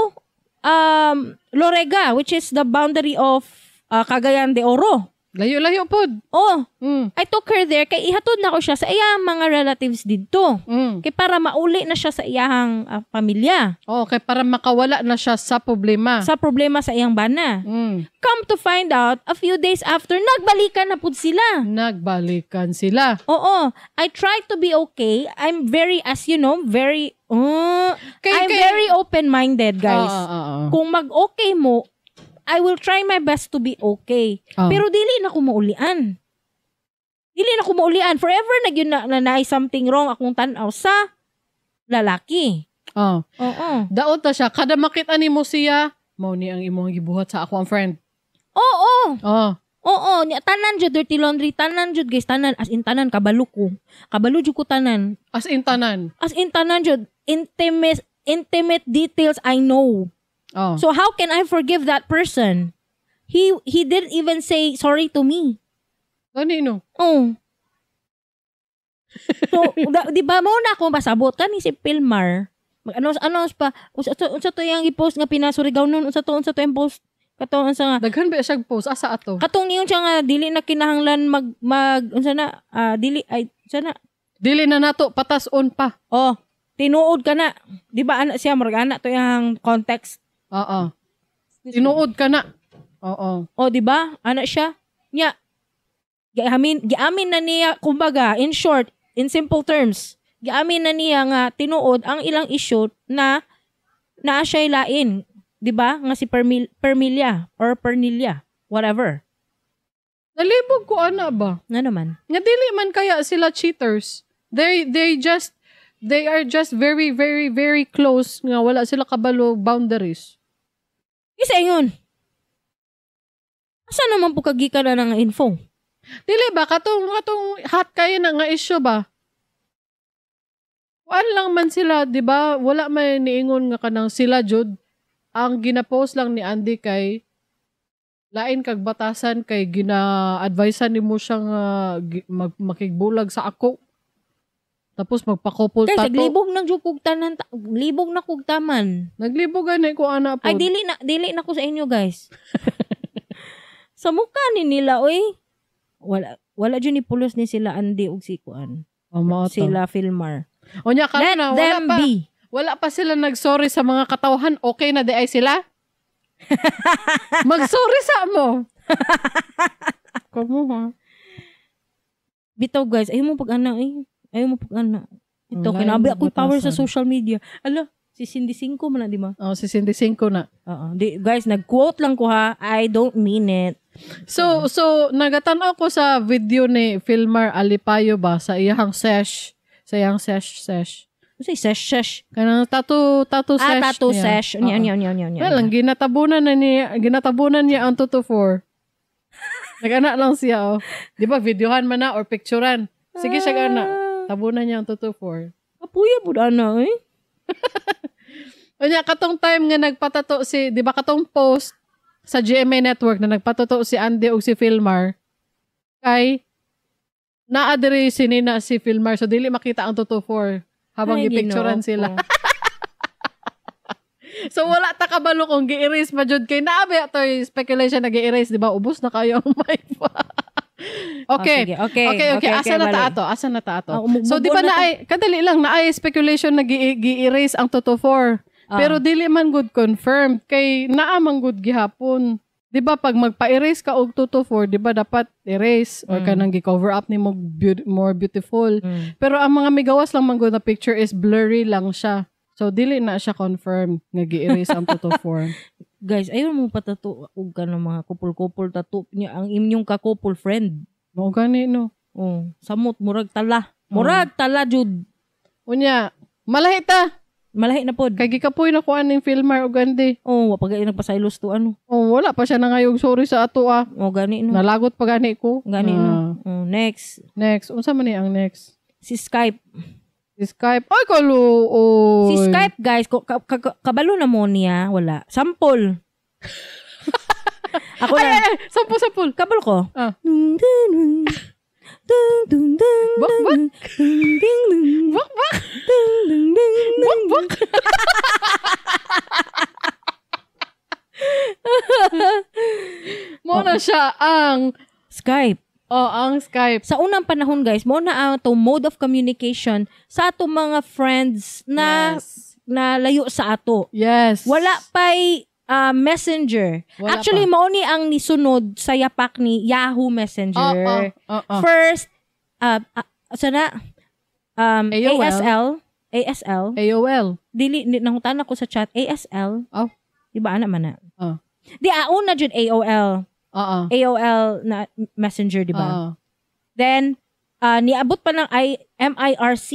Speaker 2: Lorega, which is the boundary of Cagayan de Oro.
Speaker 1: Layo-layo pod.
Speaker 2: I took her there kay ihatod na ko siya sa iyang mga relatives dito. Kay para mauli na siya sa iyang pamilya.
Speaker 1: Kay para makawala na siya sa problema.
Speaker 2: Sa problema sa iyang bana. Come to find out, a few days after, nagbalikan na pod sila.
Speaker 1: Nagbalikan sila.
Speaker 2: Oo. I tried to be okay. I'm very, as you know, very, very open-minded, guys. Kung mag-okay mo, I will try my best to be okay. Pero dili na ko maulian. Forever na yun na something wrong akong tanaw sa lalaki.
Speaker 1: Daot na siya. Kada makita ni mo siya, mao ni ang imong gibuhat sa ako ang friend.
Speaker 2: Oo. Tanan jud dirty laundry. Tanan jud guys. Tanan. As in tanan. Kabalo ko. Kabalo jud ko tanan.
Speaker 1: As in tanan
Speaker 2: jud. Intimate details I know. So how can I forgive that person? He didn't even say sorry to me.
Speaker 1: Kanino?
Speaker 2: So, di ba mo na ako masabot ka ni si Pilmar. Mag-announce pa. Unsa to yung i-post nga pinasurigaw nun? Unsa to yung post? Katong unsa nga.
Speaker 1: Daghan ba siyang post? Asa ato?
Speaker 2: Katong niyon siya nga, dili na kinahanglan unsa na,
Speaker 1: Dili na nato, patas on pa.
Speaker 2: Tinuod ka na. Di ba anak siya, marag-anak to yung context.
Speaker 1: Tinuod ka na.
Speaker 2: Di ba? Anak siya. Nya. Giamin na niya, kumbaga, in short, in simple terms, giamin na niya nga tinuod ang ilang issue na naa siya'y lain. Di ba? Nga si Permilia or Pernilia. Whatever.
Speaker 1: Nalibog ko ana ba?
Speaker 2: Nga naman.
Speaker 1: Nga dili man kaya sila cheaters. They are just very, very, very close nga wala sila kabalo boundaries.
Speaker 2: Isa yun. Asa naman po kagika na ng info?
Speaker 1: Dili ba? Katong hot kayo na nga issue ba? Wala lang man sila, di ba? Wala may niingon nga kanang sila, Jud. Ang gina-post lang ni Andy kay lain kag batasan kay gina-advisean ni mo siyang makigbulag sa ako. Tapos magpa-couple tato.
Speaker 2: Guys, naglibog ng jukog tanan. Libog na kog taman.
Speaker 1: Naglibog na ko ana po.
Speaker 2: Ay, dili na ko sa inyo, guys. Sa mukha ni nila, oy. Wala dyan ni pulos ni sila Andy ug si Kuan. Sila Filmar.
Speaker 1: Onya ka na,
Speaker 2: wala
Speaker 1: pa sila nagsorry sa mga katawhan. Okay na di ay sila? Magsorry sa mo. Kamu ha.
Speaker 2: Bitaw, guys, ayaw mo pag-ana Ito, kinabi ako power sa social media. Ala, si Cindy 5 man na, di ba?
Speaker 1: Si Cindy 5 na.
Speaker 2: Guys, nag-quote lang ko ha. I don't mean it.
Speaker 1: So nagatanaw ko sa video ni Filmar Alipayo ba sa iyang sesh. Sa iyang sesh.
Speaker 2: Say sesh.
Speaker 1: Kanang tattoo sesh.
Speaker 2: Tattoo sesh. Yan.
Speaker 1: Well, ginatabunan niya ang 224. Nag-ana lang siya, Di ba, videohan man na or picturean. Sige siya gana. Tabunan niya ang 224.
Speaker 2: Kapuya po na,
Speaker 1: Kanya, katong time nga nagpatato di ba katong post sa GMA Network na nagpatato si Andy o si Filmar, kay naadiri sinina si Filmar, so dili makita ang 224 habang gipicturean sila. So wala ta kabalo kung gi-erase pa jud kay naabi ato speculation na gi-erase, di ba? Ubos na kayo ang mic pa. Okay. Okay. Asa na ta ato? So di ba na ay kadali lang na ay speculation na gi-erase ang Toto 4. Pero dili man good confirmed kay naa man good gihapon. Di ba pag magpa-erase ka og Toto 4, di ba dapat erase or kanang gi-cover up ni mo more beautiful. Pero ang mga migawas lang man good na picture is blurry lang siya. So dili na siya confirmed nga gi-erase ang Toto 4.
Speaker 2: Guys, ayaw mo patato og ka ng mga couple tattoo niya ang inyong ka-couple friend.
Speaker 1: Mo gani no.
Speaker 2: Oh, samot murag tala. Murag tala jud.
Speaker 1: Unya, malahi ta.
Speaker 2: Malahi na pod.
Speaker 1: Kay gikapoy na ko aning filmer og gandi.
Speaker 2: Oh, wa pa gani nagpasaylos to ano.
Speaker 1: Oh, wala pa siya nangayog sorry sa ato
Speaker 2: Oh, gani no.
Speaker 1: Nalagot pa gani ko.
Speaker 2: Gani no. Oh, next.
Speaker 1: Unsa man ni ang next?
Speaker 2: Si Skype.
Speaker 1: Ay, kaluoy.
Speaker 2: Si Skype, guys, kabalo na mo niya, wala. Sample. Ako na.
Speaker 1: Sample.
Speaker 2: Kabalo ko.
Speaker 1: Bak. Mo na siya ang
Speaker 2: Skype.
Speaker 1: ang Skype.
Speaker 2: Sa unang panahon, guys, mo na ang to mode of communication sa ato mga friends na layo sa ato.
Speaker 1: Yes.
Speaker 2: Wala pa'y Messenger. Actually, mao ni ang nisunod sa yapak ni Yahoo Messenger. First, sana ASL. Dili nangutan ako sa chat ASL. Diba ana man na? Di una jud AOL. AOL na Messenger, diba? Then niabot pa ng MIRC.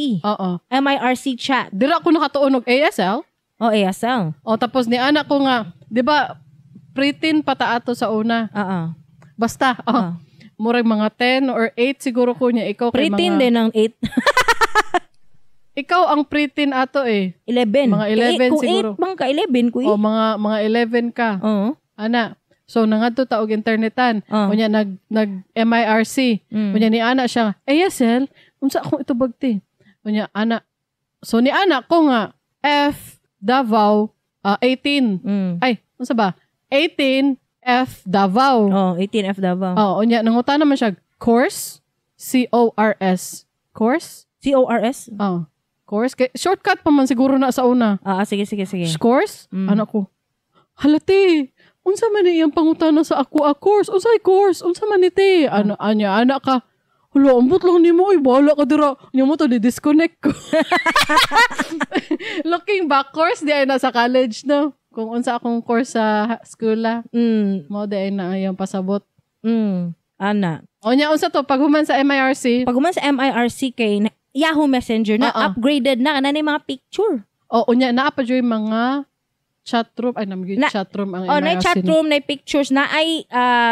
Speaker 2: MIRC chat.
Speaker 1: Dira ko nakatuon og ASL.
Speaker 2: ASL.
Speaker 1: Tapos ni anak ko nga, 'di ba? Preteen pa ta ato sa una. Basta, murag mga 10 or 8 siguro ko niya ikaw kay mga
Speaker 2: preteen din ng 8.
Speaker 1: Ikaw ang preteen ato 11. Mga 11 siguro.
Speaker 2: Kung 8 bang ka 11 ko
Speaker 1: mga 11 ka. Ana. So nangadto ta og internetan. Unya nag MIRC. Unya ni ana siya, ASL, unsa akong itubagti? Unya ana. So ni ana ko nga F Davao 18. Ay, unsa ba? 18 F Davao.
Speaker 2: 18 F Davao.
Speaker 1: Unya nangutan naman siya course CORS. Course?
Speaker 2: CORS?
Speaker 1: Course. Shortcut pa man siguro na sa una.
Speaker 2: Sige.
Speaker 1: Course? Anak ko. Halati. Unsa man iyang pangutana sa ako course? Unsay course? Unsa man iti? Anak ka. Hala, ambot lang ni mo. Bahala ka dira. Nya mo to, di-disconnect ko. Looking back, course di ay nasa college, no? Kung unsa akong course sa school, mo di ay na iyang pasabot.
Speaker 2: Ana.
Speaker 1: Nya unsa to? Pag human sa MIRC?
Speaker 2: Pag human sa MIRC kay Yahoo Messenger na upgraded na kanang mga picture.
Speaker 1: Unya naa pa joy mga chatroom. Ay, chatroom ang MIRC.
Speaker 2: Na chatroom, na pictures, na ay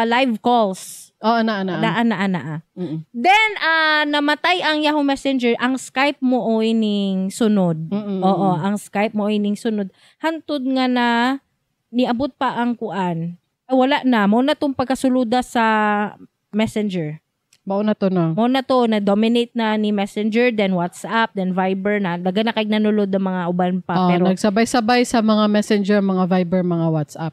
Speaker 2: live calls.
Speaker 1: Ana.
Speaker 2: Then, namatay ang Yahoo Messenger. Ang Skype mo o ining sunod. Ang Skype mo o ining sunod. Hantod nga na, niabot pa ang kuan. Wala na. Mo na itong pagkasuluda sa Messenger.
Speaker 1: Mauna to na.
Speaker 2: Na-dominate na ni Messenger, then WhatsApp, then Viber na. Daga na kay nanulod ng mga uban pa. Pero
Speaker 1: nagsabay-sabay sa mga Messenger, mga Viber, mga WhatsApp.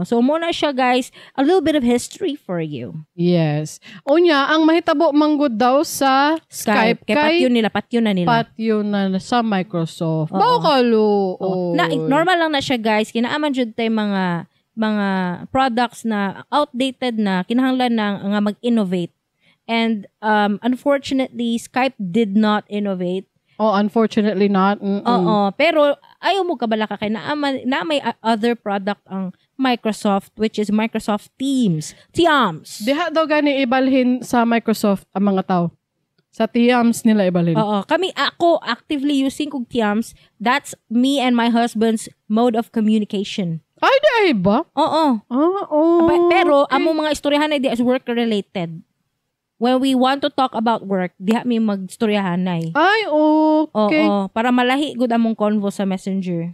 Speaker 2: So, muna siya, guys. A little bit of history for you.
Speaker 1: Yes. Unya, ang mahitabo manggod daw sa Skype.
Speaker 2: Kay patyo na nila.
Speaker 1: Patyo na sa Microsoft. Bakalo.
Speaker 2: Normal lang na siya, guys. Kinaaman jud tay mga products na outdated na, kinahanglan na nga mag-innovate. And unfortunately, Skype did not innovate.
Speaker 1: Unfortunately not.
Speaker 2: Pero ayaw mo kabala ka kay na may other product ang Microsoft, which is Microsoft Teams.
Speaker 1: Diha daw gani ibalhin sa Microsoft ang mga tao. Sa Teams nila ibalhin.
Speaker 2: Ako actively using kog Teams. That's me and my husband's mode of communication.
Speaker 1: Ay, di ba?
Speaker 2: Pero among mga istoryahan ay di as work related. When we want to talk about work, diha mi magstoryahan nay.
Speaker 1: Ay, okay.
Speaker 2: Para malahi gud among convo sa Messenger.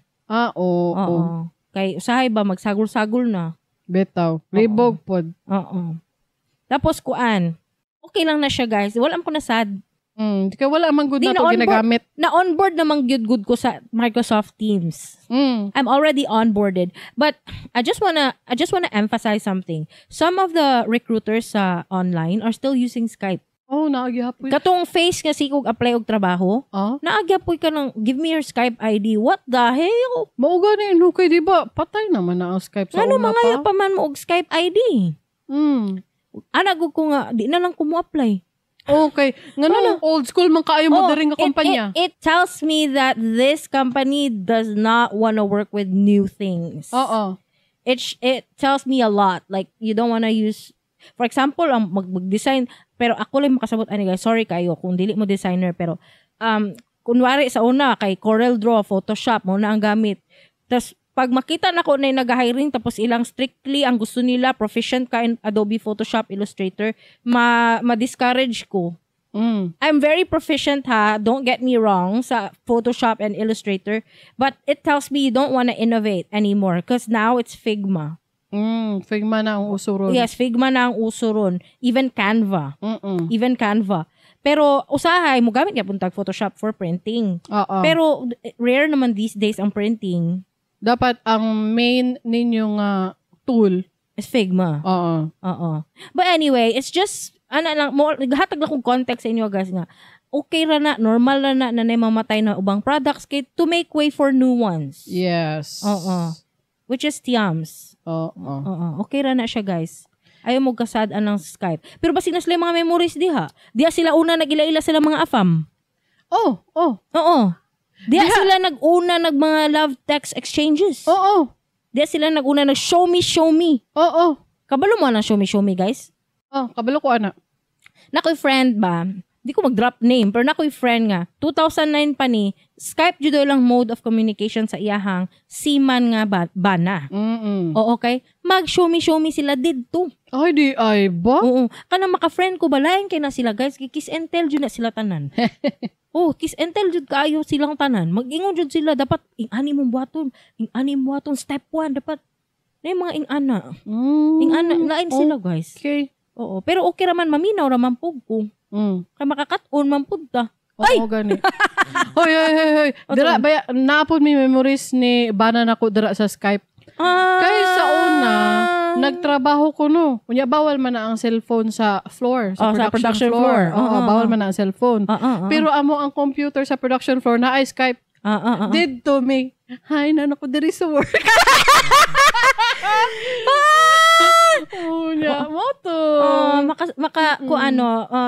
Speaker 2: Kay usahay ba magsagol-sagol na.
Speaker 1: Betaw. Libog pod.
Speaker 2: Tapos kuan. Okay lang na siya, guys. Wala ko na sad.
Speaker 1: Kaya wala man good
Speaker 2: Di
Speaker 1: na to ginagamit.
Speaker 2: Na-onboard namang good ko sa Microsoft Teams. I'm already onboarded. But I just wanna emphasize something. Some of the recruiters sa online are still using Skype.
Speaker 1: Oh, naagyapoy.
Speaker 2: Katong face nga sikog apply og trabaho, naagyapoy ka ng give me your Skype ID. What the hell?
Speaker 1: Mauga na yun, okay, di ba? Patay naman na ang Skype sa
Speaker 2: ano
Speaker 1: una
Speaker 2: mga
Speaker 1: pa.
Speaker 2: pa man mo og Skype ID? Anagog ko nga, di na lang ko mo apply.
Speaker 1: Okay. Nga old school man kaayo mo diri nga kumpanya.
Speaker 2: It tells me that this company does not want to work with new things.
Speaker 1: Oo.
Speaker 2: It tells me a lot. Like, you don't want to use, for example, mag-design, pero ako lang makasabot, guys, sorry kayo kung dili mo designer, pero, kunwari sa una, kay CorelDRAW, Photoshop, mo na ang gamit. Tapos, pag makita na ko na yung nag-hiring, tapos ilang strictly ang gusto nila, proficient ka in Adobe Photoshop, Illustrator, ma-discourage ko. I'm very proficient don't get me wrong, sa Photoshop and Illustrator, but it tells me you don't want to innovate anymore because now it's Figma.
Speaker 1: Figma na ang uso ron.
Speaker 2: Yes, Figma na ang uso ron. Even Canva. Even Canva. Pero usahay, mo gamit nga puntag Photoshop for printing. Pero rare naman these days ang printing.
Speaker 1: Dapat ang main ninyong tool
Speaker 2: is Figma. Oo. But anyway, it's just, hatag lang kong context sa inyo guys nga. Okay ra na, normal ra na mamatay na ubang products kay to make way for new ones.
Speaker 1: Yes.
Speaker 2: Oo. Which is Tiams. Oo. Okay ra na siya guys. Ayaw mo kasad ng Skype. Pero basig na sila mga memories diha. Diha sila una nag-ila-ila sila mga afam. Oo. Diya sila nag-una mga love text exchanges.
Speaker 1: Oo.
Speaker 2: Diya sila nag-una show me.
Speaker 1: Oo.
Speaker 2: Kabalo mo na show me guys?
Speaker 1: Kabalo ko ana.
Speaker 2: Nakoy friend ba? Di ko mag-drop name, pero nakoy friend nga. 2009 pa ni, Skype judo lang mode of communication sa iyahang seaman nga bana. Oo, okay? Mag-show me sila didto.
Speaker 1: Ay, di ay ba?
Speaker 2: Oo. Kanang maka-friend ko ba, layan kay na sila guys, kiss and tell jud na sila tanan. Kiss and tell jud kaayo silang tanan. Mag-ingon jud sila dapat ing-ani mo buhaton. Step 1 dapat na mga ing-ana. Ing-ana lain sila guys.
Speaker 1: Okay.
Speaker 2: Oo, pero okay raman maminaw raman pug ko. Kay makakat-on man pud ta.
Speaker 1: Oo, gani. Hoy. Dira baya naapod mi memories ni banan ako dira sa Skype. Kay sa una, nagtrabaho ko no. Kunya bawal man na ang cellphone sa floor, sa production floor. Bawal man na ang cellphone. Pero amo ang computer sa production floor na ay Skype. Did to me. Hi, nano ko diri sa work. Mo to.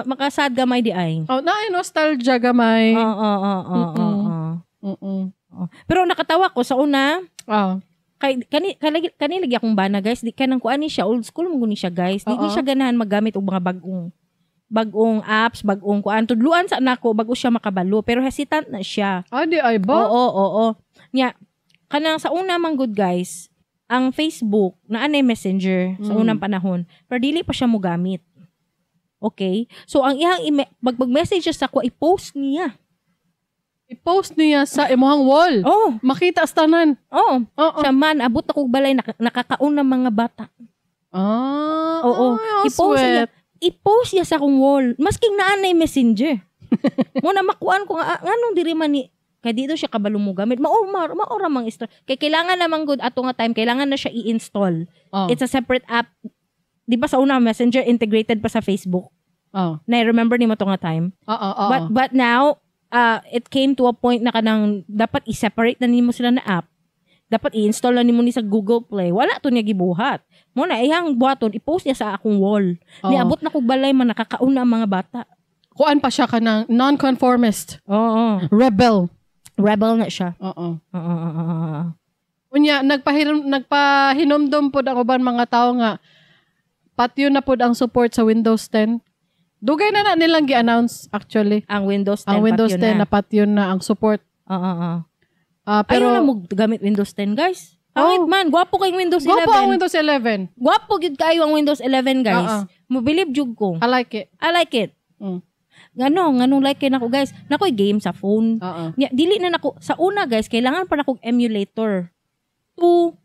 Speaker 2: Makasad gamay di ay.
Speaker 1: Naay nostalgia gamay.
Speaker 2: Pero nakatawa ko sa una. Kanilagi akong bana guys, di kanang kuan ni siya, old school mo ni siya guys. Di siya ganahan magamit og mga bagong apps, bagong kuan. Tudluan sa nako bago siya makabalo, pero hesitant na siya.
Speaker 1: Di ay ba?
Speaker 2: Oo. Nya kanang sa una man good guys, ang Facebook na anay messenger sa unang panahon, pero dili pa siya mo gamit. Okay? So ang iyang mag-message sa ko i-post niya. I-post niya sa imuhang wall. Makita sa tanan. Siya man, abot ako balay, nakakaon ng mga bata. I-post niya sa akong wall. Masking naanay messenger. Muna makuan ko nga, anong diri man ni, kaya dito siya kabalo mo gamit. Maura mang install. Kaya kailangan namang good ato nga time, kailangan na siya i-install. It's a separate app. Di ba sa una, messenger integrated pa sa Facebook? Na-remember ni mo to nga time? But now, it came to a point na kanang dapat i-separate na nimo sila na app. Dapat i-install na nimo ni sa Google Play. Wala to niya gibuhat. Muna iyang buhaton i-post niya sa akong wall. Niabot na kog balay man nakakauna ang mga bata.
Speaker 1: Kuan pa siya kanang non-conformist. Rebel na siya. Unya nagpahinomdom pod ang uban mga tao nga patyo na pod ang support sa Windows 10. Dugay na nilang gi-announce actually.
Speaker 2: Ang Windows 10
Speaker 1: ang Windows 10 na patyo na ang support.
Speaker 2: Pero ayaw na mo gamit Windows 10 guys. Pangit man, gwapo kay Windows 11.
Speaker 1: Gwapo ang Windows 11.
Speaker 2: Gwapo gid kayo ang Windows 11 guys. Mo believe jud ko.
Speaker 1: I like it.
Speaker 2: Ganong like kay nako guys. Nakoy game sa phone. Dili na nako sa una guys, kailangan pa nako emulator to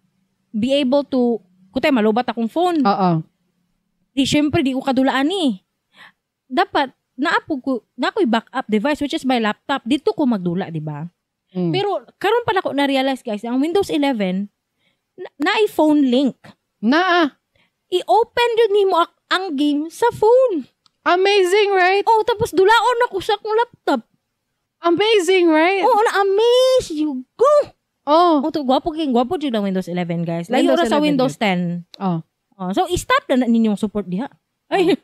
Speaker 2: be able to kutay malubat akong phone. Di syempre di ko kadulaan ni. Dapat naakoy backup device which is my laptop. Dito ko magdula, di ba? Pero karon pala ko na-realize guys, ang Windows 11 na iPhone link. I-open yun nimo ang game sa phone.
Speaker 1: Amazing, right?
Speaker 2: Oh, tapos dulaon ako sa akong laptop.
Speaker 1: Amazing, right?
Speaker 2: Oh, na-amaze you go.
Speaker 1: Oh.
Speaker 2: To gwapo jud ang Windows 11, guys. Layo ra sa Windows 10.
Speaker 1: Oh.
Speaker 2: So i-stop na ninyong support diha. Ay.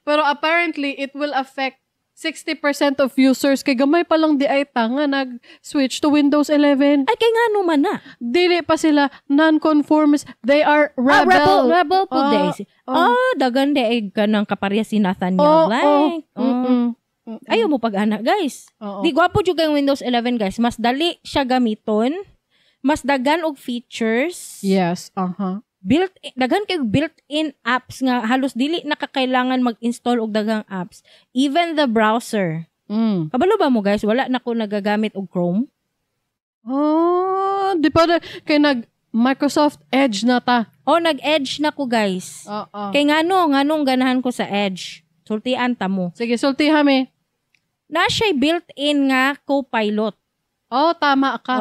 Speaker 1: Pero apparently it will affect 60% of users kay gamay pa lang di ay ta nga nag-switch to Windows 11.
Speaker 2: Ay kay ngano man na.
Speaker 1: Dili pa sila non-conformist. They are rebel.
Speaker 2: Rebel po days. Dagan de kanang kaparya si Nathaniel Blank. Ayaw mo pag-anak, guys. Di gwapo jud ang Windows 11, guys. Mas dali siya gamiton. Mas dagan og features.
Speaker 1: Yes,
Speaker 2: Dagan kay built-in apps nga halos dili nakakailangan mag-install og dagang apps. Even the browser. Kabalo ba mo, guys? Wala na ko nagagamit og Chrome.
Speaker 1: Di pa kay Microsoft Edge na ta.
Speaker 2: Nag-Edge na ko, guys. Kay nganong ganahan ko sa Edge. Sultian ta mo.
Speaker 1: Sige, sultihan mi.
Speaker 2: Na siya built-in nga co-pilot.
Speaker 1: Tama ka.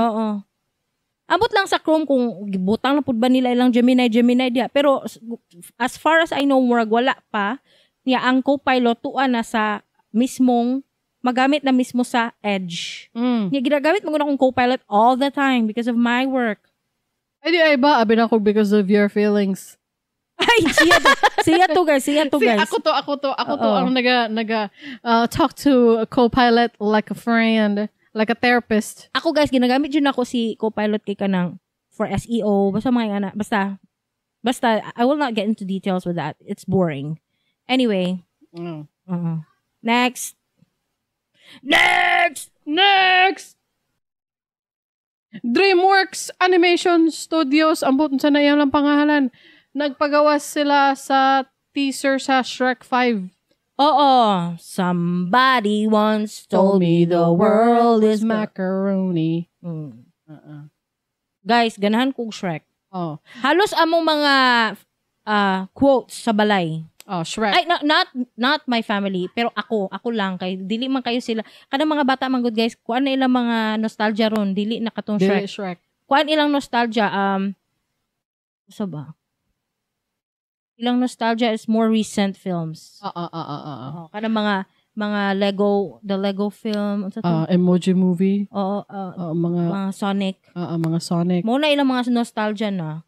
Speaker 2: Ambot lang sa Chrome kung butang na pud ba nila ilang Gemini dia. Pero as far as I know, murag wala pa niya ang co-pilot tuwa na sa mismong magamit na mismo sa Edge. Niya ginagamit mo na akong co-pilot all the time because of my work.
Speaker 1: Ay ba abin ako because of your feelings.
Speaker 2: Ay, siya to guys.
Speaker 1: Ako to ang talk to a co-pilot like a friend, like a therapist.
Speaker 2: Ako guys, ginagamit yun ako si co-pilot kay kanang for SEO, basta mga basta I will not get into details with that. It's boring. Anyway. Next.
Speaker 1: DreamWorks Animation Studios, ambot sa nayang lang pangalan. Nagpagawas sila sa teaser sa Shrek 5.
Speaker 2: Somebody once told me the world is
Speaker 1: macaroni.
Speaker 2: Guys, ganahan kong Shrek. Halos among mga quotes sa balay.
Speaker 1: Shrek.
Speaker 2: Ay, not my family, pero ako lang kay dili man kayo sila. Kada mga bata man good guys, kuan na ilang mga nostalgia ron, dili na katong Shrek. Kuan ilang nostalgia sa ba? Ilang nostalgia is more recent films. Kada mga the Lego film,
Speaker 1: Emoji Movie.
Speaker 2: Mga Sonic.
Speaker 1: Mga Sonic.
Speaker 2: Mo na ilang mga nostalgia na.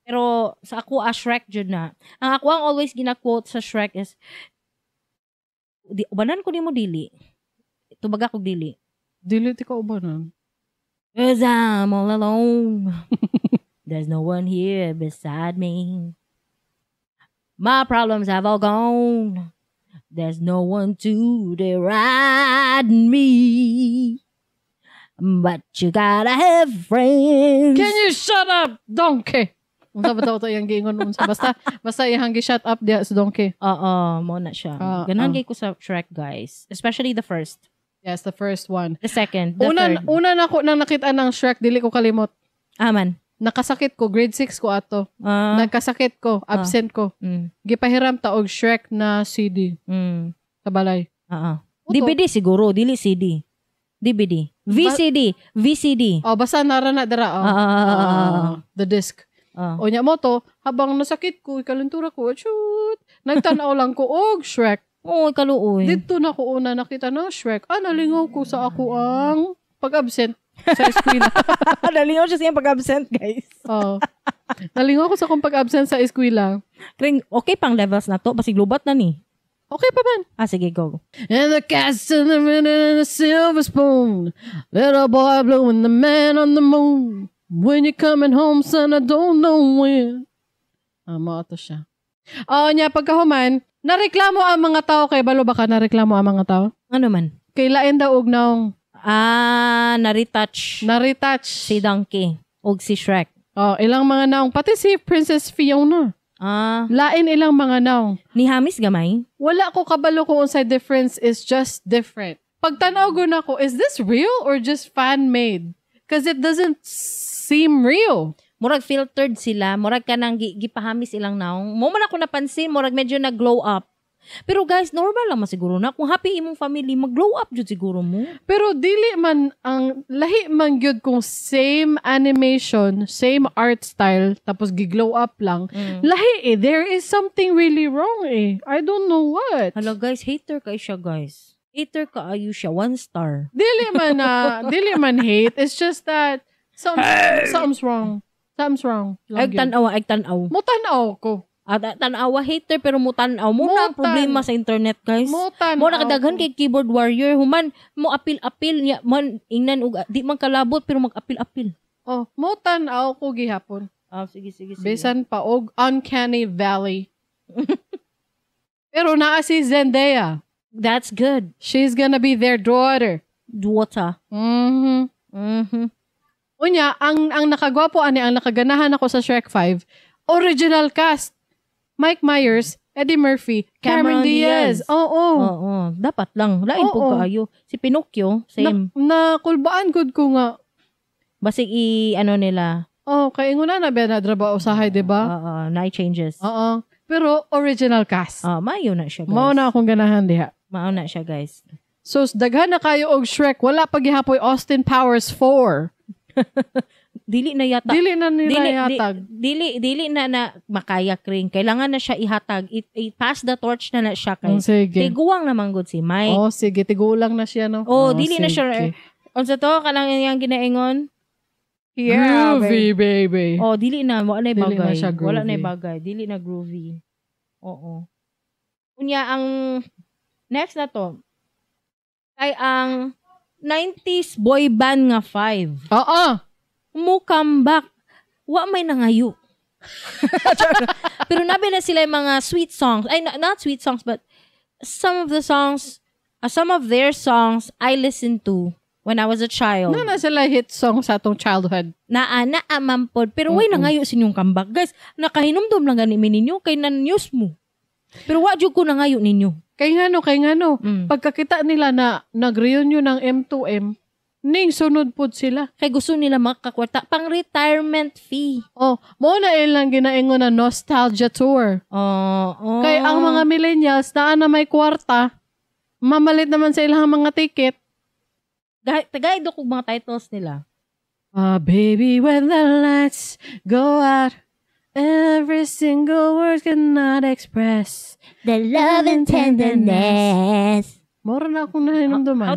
Speaker 2: Pero sa ako Shrek jud na. Ang ako ang always gina-quote sa Shrek is ubanan ko nimo dili. Tubaga ko dili.
Speaker 1: Dili ti ka ubanan.
Speaker 2: 'Cause I'm all alone. There's no one here beside me. My problems have all gone. There's no one to deride me. But you gotta have friends.
Speaker 1: Can you shut up, donkey? Unsa ba to yung gingon unsa basta ihang gi-shut up dia sa donkey.
Speaker 2: Mo na siya. Ganahan kay ko sa Shrek, guys. Especially the first.
Speaker 1: Yes, the first one.
Speaker 2: The second, the third.
Speaker 1: Una na ko nang nakita ng Shrek, dili ko kalimot.
Speaker 2: Man.
Speaker 1: Nakasakit ko, grade 6 ko ato. Nagkasakit ko, absent ko. Gipahiram ta og Shrek na CD. Sa balay.
Speaker 2: DVD siguro, dili CD. DVD. VCD.
Speaker 1: Basta nara na dara. The disc. O nya mo to, habang nasakit ko, ikalintura ko, shoot. Nagtanaw lang ko og Shrek.
Speaker 2: Kaluoy.
Speaker 1: Dito na ko una nakita ng Shrek. Nalingaw ko sa ako ang pag-absent sa eskwela.
Speaker 2: Nalingaw siya siyang pag-absent, guys.
Speaker 1: Nalingaw ko sa akong pag-absent sa eskwela.
Speaker 2: Okay pang levels na to. Basig lubat na ni.
Speaker 1: Okay pa man.
Speaker 2: Sige, go.
Speaker 1: And the cat's in the minute and a silver spoon. Little boy blue and the man on the moon. When you're coming home, son, I don't know when. Maato siya. Nya pagkahuman, nareklamo ang mga tao kay balo baka nareklamo ang mga tao?
Speaker 2: Ano man?
Speaker 1: Kay lain daw og naong
Speaker 2: na-retouch si Donkey og si Shrek.
Speaker 1: Ilang mga naong pati si Princess Fiona. Lain ilang mga naong.
Speaker 2: Ni Hamis gamay?
Speaker 1: Wala ko kabalo kung unsay difference is just different. Pagtanaw ko na ko, is this real or just fan-made? Because it doesn't seem real.
Speaker 2: Murag filtered sila. Murag ka nang gipahamis ilang naong. Mo man ako napansin, murag medyo nag-glow up. Pero guys, normal lang siguro na. Kung happy imong family, mag-glow up jud siguro mo.
Speaker 1: Pero dili man ang lahi man gyud kung same animation, same art style, tapos giglow up lang. Lahi There is something really wrong I don't know what.
Speaker 2: Hala guys, hater kay siya guys. Hater kaayo siya, 1 star.
Speaker 1: Dili man hate. It's just that something's wrong. Something's wrong.
Speaker 2: Ay tanaw.
Speaker 1: Mo tanaw ko.
Speaker 2: Tanawa hater pero mo tanaw mo na problema sa internet guys. Mo nakadaghan kay keyboard warrior human mo apil niya man ingnan og di man kalabot pero mag-apil.
Speaker 1: Oh, mo tanaw ko gihapon.
Speaker 2: Sige.
Speaker 1: Bisan pa og Uncanny Valley. Pero naa si Zendaya.
Speaker 2: That's good.
Speaker 1: She's gonna be their daughter. Unya, ang nakagwapo ang nakaganahan ako sa Shrek 5, original cast. Mike Myers, Eddie Murphy, Cameron Diaz. Oo.
Speaker 2: Dapat lang. Lain po kaayo. Si Pinocchio, same.
Speaker 1: Nakulbaan good ko nga.
Speaker 2: Basig nila.
Speaker 1: Kaya nga na ba nadraba usahay, diba?
Speaker 2: Night changes.
Speaker 1: Pero original cast.
Speaker 2: Mayo na siya guys.
Speaker 1: Mao na akong ganahan diha.
Speaker 2: Mao na siya guys.
Speaker 1: So, daghan na kayo og Shrek. Wala pa gihapoy Austin Powers 4.
Speaker 2: Dili na yata.
Speaker 1: Dili na nila ihatag.
Speaker 2: Dili na makaya kring. Kailangan na siya ihatag. Pass the torch na siya kay.
Speaker 1: Sige.
Speaker 2: Tiguang naman good si Mike.
Speaker 1: Sige. Tigulang na siya, no?
Speaker 2: Dili na siya. Unsa to? Kanang yang ginaingon?
Speaker 1: Groovy, baby.
Speaker 2: Dili na. Wala na bagay.
Speaker 1: Wala
Speaker 2: na bagay. Dili na groovy. Oo. Unya, ang next na to, ay ang 90s boy band nga 5. Mo comeback. Wa may nangayo. Pero nabi na sila yung mga sweet songs. Ay, not sweet songs, but some of their songs I listened to when I was a child.
Speaker 1: Na sila hit songs sa atong childhood.
Speaker 2: Mampod. Pero way nangayo sinyong comeback. Guys, nakahinumdum lang gani ninyo kay nan-news mo. Pero wa jud ko nangayo ninyo.
Speaker 1: Kay ngano. Pagkakita nila na nag-reunion ng M2M, ning sunod pod sila.
Speaker 2: Kay gusto nila makakwarta. Pang retirement fee.
Speaker 1: Mo na ilang ginaingon na nostalgia tour. Kay ang mga millennials na may kwarta, mamalit naman sa ilang mga ticket.
Speaker 2: Tagay do kog mga titles nila.
Speaker 1: Baby, when the lights go out, every single word cannot express
Speaker 2: the love and tenderness.
Speaker 1: Mora na akong nahinamdaman.
Speaker 2: How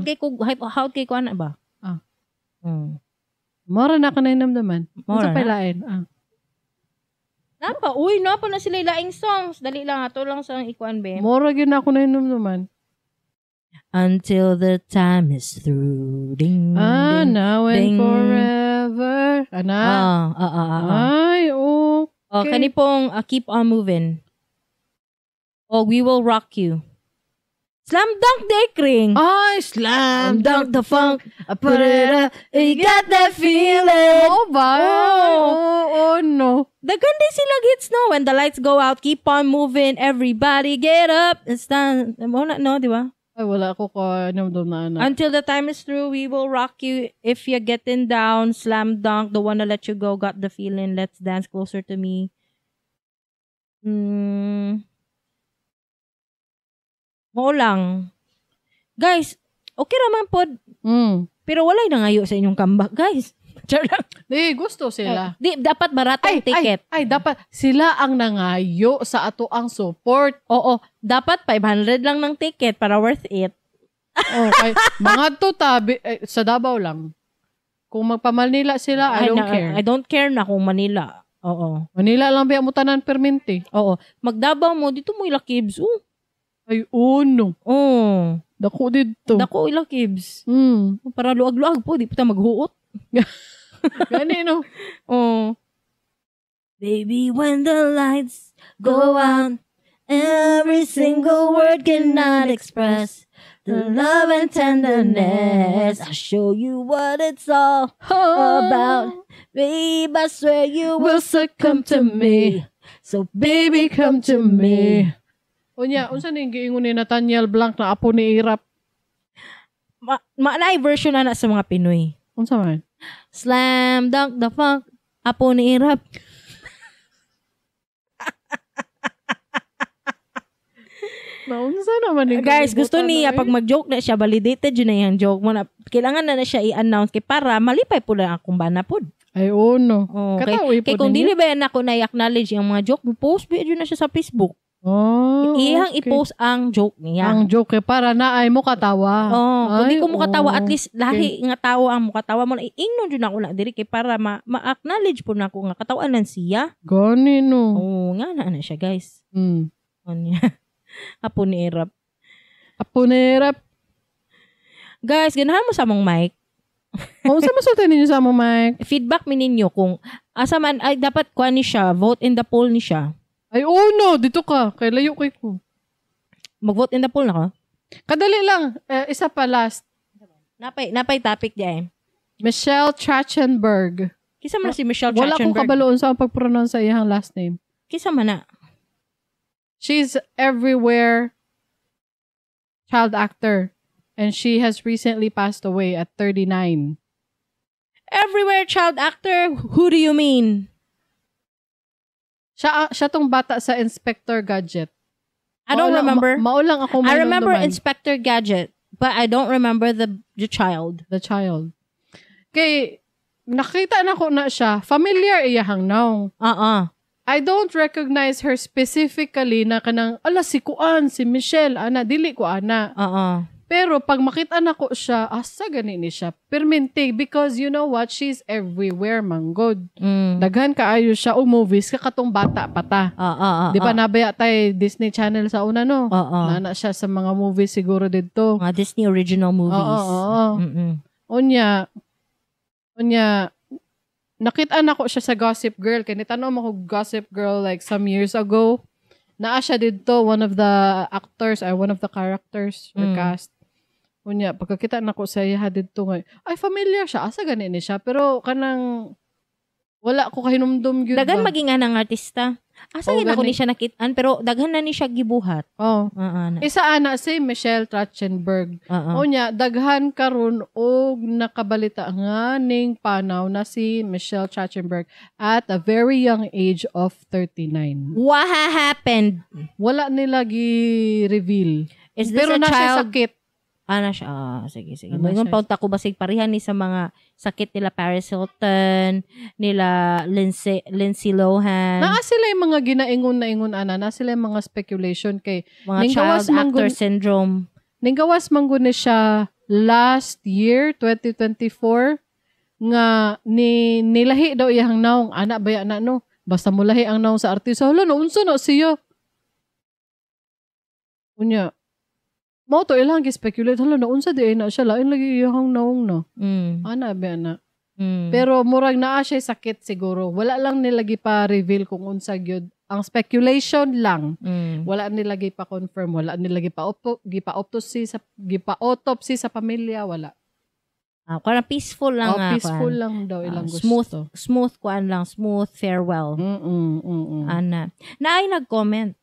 Speaker 2: kay ko ana ba?
Speaker 1: Mora na akong nahinamdaman. Sa palain.
Speaker 2: Napa na sila laing songs. Dali lang ato lang sa ikuan be.
Speaker 1: Mora gyud na akong nahinamdaman.
Speaker 2: Until the time is through. Ding, ding,
Speaker 1: now and
Speaker 2: ding.
Speaker 1: Forever. Ay, okay.
Speaker 2: Kani pong Keep on Moving. We Will Rock You. Slam Dunk Dekring.
Speaker 1: Ay, Slam
Speaker 2: Dunk the Funk. I put it up. You got that feeling.
Speaker 1: Ba? No.
Speaker 2: Dagandi sila hits, no? When the lights go out, keep on moving. Everybody get up. It's done. No, di ba?
Speaker 1: Ay, wala ako na.
Speaker 2: Until the time is through, we will rock you. If you're getting down, Slam Dunk, the one to let you go, got the feeling, let's dance closer to me. Mo lang. Guys, okay naman pod. Pero walay na ngayo sa inyong comeback, guys.
Speaker 1: Di, gusto sila.
Speaker 2: Dapat baratang ticket.
Speaker 1: Dapat sila ang nangayo sa ato ang support.
Speaker 2: Oo, dapat 500 lang ng ticket para worth it.
Speaker 1: Okay. Mga to tabi, sa Davao lang. Kung magpa-Manila sila, I don't care.
Speaker 2: I don't care na kung Manila. Oo.
Speaker 1: Manila lang ba mutanan perminti?
Speaker 2: Oo. Magdabaw mo, dito mo ilakibs.
Speaker 1: Ay, no. Dako dito.
Speaker 2: Dako ilakibs. Para luag-luag po, di pa tayo maghuot.
Speaker 1: Gani, no?
Speaker 2: Baby, when the lights go out, every single word cannot express the love and tenderness. I'll show you what it's all about. Babe, I swear you will succumb to me. So baby, come to me.
Speaker 1: Unsa ning giingon ni Nathaniel Blanc na apo ni Irap?
Speaker 2: Maanay version na sa mga Pinoy.
Speaker 1: Unsa man?
Speaker 2: Slam Dunk the Funk, apo ni Irap.
Speaker 1: Naunsa naman yung
Speaker 2: Guys, gusto
Speaker 1: kalibutan
Speaker 2: niya
Speaker 1: na
Speaker 2: pag mag-joke na siya, validated yun na yung joke mo na. Kailangan na siya i-announce kay para malipay po na akong bana po.
Speaker 1: Ay, no.
Speaker 2: Oh,
Speaker 1: Katawi po
Speaker 2: kay kung
Speaker 1: ninyo?
Speaker 2: dili ba yan ako na-acknowledge yung mga joke mo, post ba yun na siya sa Facebook.
Speaker 1: Oh,
Speaker 2: Ihang
Speaker 1: okay.
Speaker 2: i-post ang joke niya.
Speaker 1: Ang joke para na ay mo katawa.
Speaker 2: Oh, kung di ko mo katawa, at least
Speaker 1: okay.
Speaker 2: lahi nga tawa ang mukatawa mo na ingnon jud ako na diri kay para ma-acknowledge po na ako nga katawan siya.
Speaker 1: Gani no.
Speaker 2: Oh, nga na siya, guys. Anya. Apo ni Erap.
Speaker 1: Apo ni Erap.
Speaker 2: Guys, ganahan mo sa mong mic.
Speaker 1: Sa masultan ninyo sa among mic.
Speaker 2: Feedback mi ninyo kung asa man ay dapat kuha ni siya, vote in the poll ni siya.
Speaker 1: Ay, no. Dito ka. Kay layo kay ko.
Speaker 2: Mag-vote in the poll na ka?
Speaker 1: Kadali lang. Isa pa last.
Speaker 2: Napay topic diyan.
Speaker 1: Michelle Trachtenberg.
Speaker 2: Kisa man si Michelle
Speaker 1: Wala
Speaker 2: Trachtenberg.
Speaker 1: ko kabaloon sa pag-pronounce sa iyang last name.
Speaker 2: Kisa man na.
Speaker 1: She's everywhere child actor. And she has recently passed away at 39.
Speaker 2: Everywhere child actor? Who do you mean?
Speaker 1: Siya tong bata sa Inspector Gadget.
Speaker 2: I don't remember.
Speaker 1: Maulang ako
Speaker 2: I remember Inspector Gadget, but I don't remember the child.
Speaker 1: The child. Kay, nakita na ko na siya. Familiar iyahang now. I don't recognize her specifically na kanang, si Kuan, si Michelle, dili ko ana. Pero pag makita na ko siya, asa gani ni siya. Permente, because you know what? She's everywhere, manggod. Daghan kaayo siya o movies, kakatong bata pata. Di ba nabaya tayo Disney Channel sa una, no? Nana siya sa mga movies siguro dito.
Speaker 2: Mga Disney original movies.
Speaker 1: Unya, nakita na ko siya sa Gossip Girl. Kaya nitanong ako Gossip Girl like some years ago. Naa siya dito, one of the actors, or one of the characters or cast. Unya, pagkakita na ko sa iya dito ngayon, ay familiar siya, asa gani ni siya. Pero kanang, wala ko kahinumdum yun
Speaker 2: Daghan
Speaker 1: ba?
Speaker 2: maging anang artista. Asa gani ako ni siya nakitaan, pero daghan na ni siya gibuhat. Isa ana si Michelle Trachtenberg. Unya, daghan karon og nakabalita nga ning panaw na si Michelle Trachtenberg at a very young age of 39. What happened?
Speaker 1: Wala nila gi-reveal.
Speaker 2: Is this
Speaker 1: pero
Speaker 2: a
Speaker 1: na siya
Speaker 2: child?
Speaker 1: sakit.
Speaker 2: Ana siya. Sige. Ngayon paunta ko basig parihan ni sa mga sakit nila Paris Hilton, nila Lindsay Lohan.
Speaker 1: Naa sila yung mga ginaingon na ingon ana, na sila yung mga speculation kay
Speaker 2: mga child actor syndrome.
Speaker 1: Ninggawas manggun ni siya last year 2024 nga nilahi daw iyang naong ana baya na no. Basta mulahi ang naong sa artista. Hala no unsa na siya. Unya mo to ilang gi-speculate hala na unsa di na siya lain lagi iyang naong no. Ana ba na. Pero murag naa siya sakit siguro. Wala lang nilagi pa reveal kung unsa gyud. Ang speculation lang. Wala nilagi pa confirm, wala nilagi pa autopsy sa pamilya, wala.
Speaker 2: Kana peaceful lang
Speaker 1: peaceful lang daw ilang
Speaker 2: gusto. Smooth farewell. Ana. Naay nag-comment.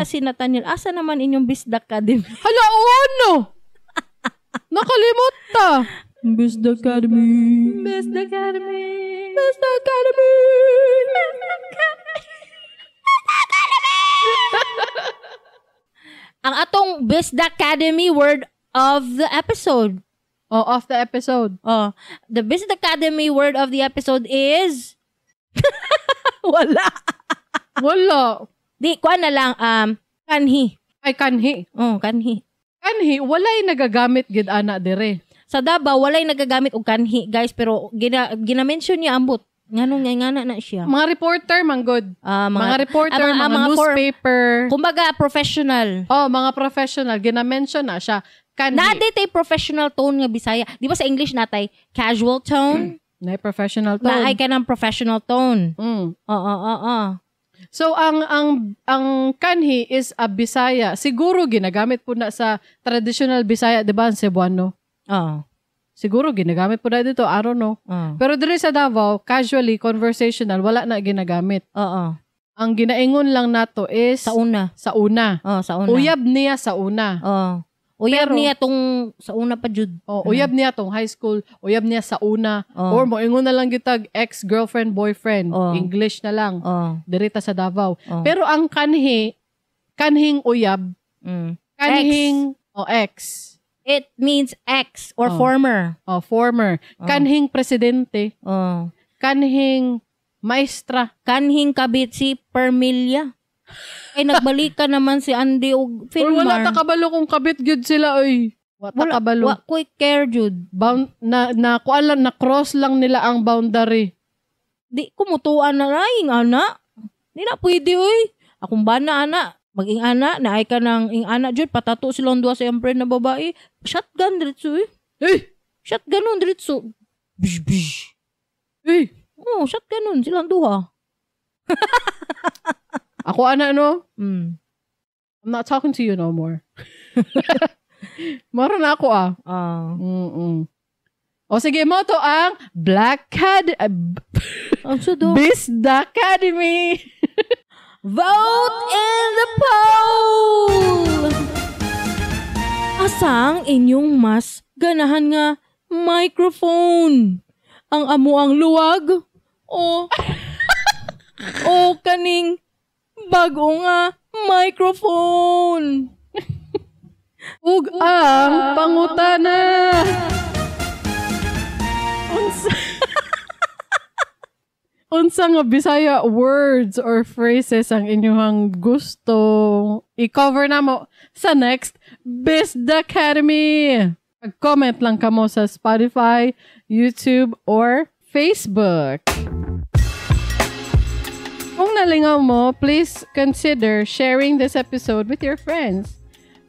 Speaker 2: Si Nathaniel, asa naman inyong Bisda Academy?
Speaker 1: Hala, no! Nakalimot ta! Bisda Academy.
Speaker 2: Ang atong Bisda Academy word of the episode.
Speaker 1: Of the episode.
Speaker 2: The Bisda Academy word of the episode is wala. Di, kuha na lang, kanhi.
Speaker 1: Ay, kanhi.
Speaker 2: Kanhi.
Speaker 1: Kanhi, walay nagagamit gid ana dire.
Speaker 2: Sa Davao, walay nagagamit og kanhi, guys, pero gina-mention niya ambot. Ngana na siya.
Speaker 1: Mga reporter, manggod. Mga reporter, mga newspaper.
Speaker 2: Kumbaga, professional.
Speaker 1: Mga professional. Gina-mention na siya. Kanhi.
Speaker 2: Naday professional tone nga Bisaya. Di ba sa English natay casual tone?
Speaker 1: Naay professional tone.
Speaker 2: Naay ka ng professional tone.
Speaker 1: So ang kanhi is a Bisaya. Siguro ginagamit po na sa traditional Bisaya, 'di ba, ang Cebuano? Siguro ginagamit po na dito, I don't know. Pero diri sa Davao, casually conversational, wala na ginagamit. Ang ginaingon lang nato is
Speaker 2: sa una.
Speaker 1: Sa una. Uyab niya sa una.
Speaker 2: Uyab niya tong sa una pa jud.
Speaker 1: Uyab niya tong high school, uyab niya sa una. Or moingon na lang gitag ex-girlfriend, boyfriend. English na lang. Dirita sa Davao. Pero ang kanhi, Kanhing uyab. Kanhing X.
Speaker 2: It means ex or former.
Speaker 1: Former. Kanhing presidente. Kanhing maestra.
Speaker 2: Kanhing kabit si Permilia. Ay nagbalikan naman si Andy og Filmar.
Speaker 1: Wala ta kabalo kung kabit gyud sila oy. Wala kabalo.
Speaker 2: Wa quick care jud.
Speaker 1: Na kuan na cross lang nila ang boundary.
Speaker 2: Di kumutuan na laing ana. Di na pwede oy. Akong bana ana. Maging ana, naay ka ng ing ana jud patato silang duha sa friend na babae. Shotgun diretso eh. Shotgun nun diretso. Bish. Shotgun nun silang duha.
Speaker 1: Ako ana no? I'm not talking to you no more. Mara na ako O sige mo to ang Black Cad Bisda Academy.
Speaker 2: Vote in the poll! Asang inyong mas ganahan nga microphone? Ang amuang luwag? O kaning bago nga microphone?
Speaker 1: Ug ang pangutana. Unsa nga Bisaya words or phrases ang inyong gusto i-cover na mo sa next Bisda Academy. Mag-comment lang kamo sa Spotify, YouTube, or Facebook. Kung nalingaw mo, please consider sharing this episode with your friends.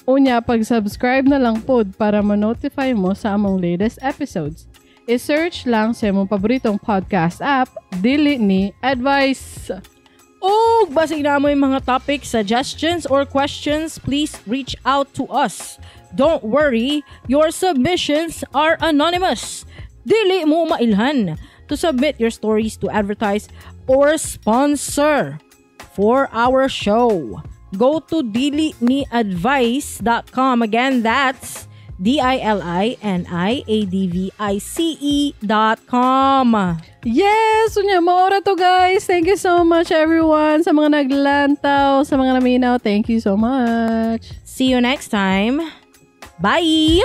Speaker 1: Unya, pag-subscribe na lang pod para ma-notify mo sa among latest episodes. I-search lang sa imong paboritong podcast app, Dili ni Advice.
Speaker 2: O basig na mo yung mga topic suggestions or questions, please reach out to us. Don't worry, your submissions are anonymous. Dili mo mailhan to submit your stories to advertise or sponsor for our show. Go to diliniadvice.com. Again, that's DILINIADVICE.com.
Speaker 1: Yes! Unya, maora to guys. Thank you so much everyone. Sa mga naglantaw, sa mga naminaw, thank you so much.
Speaker 2: See you next time. Bye!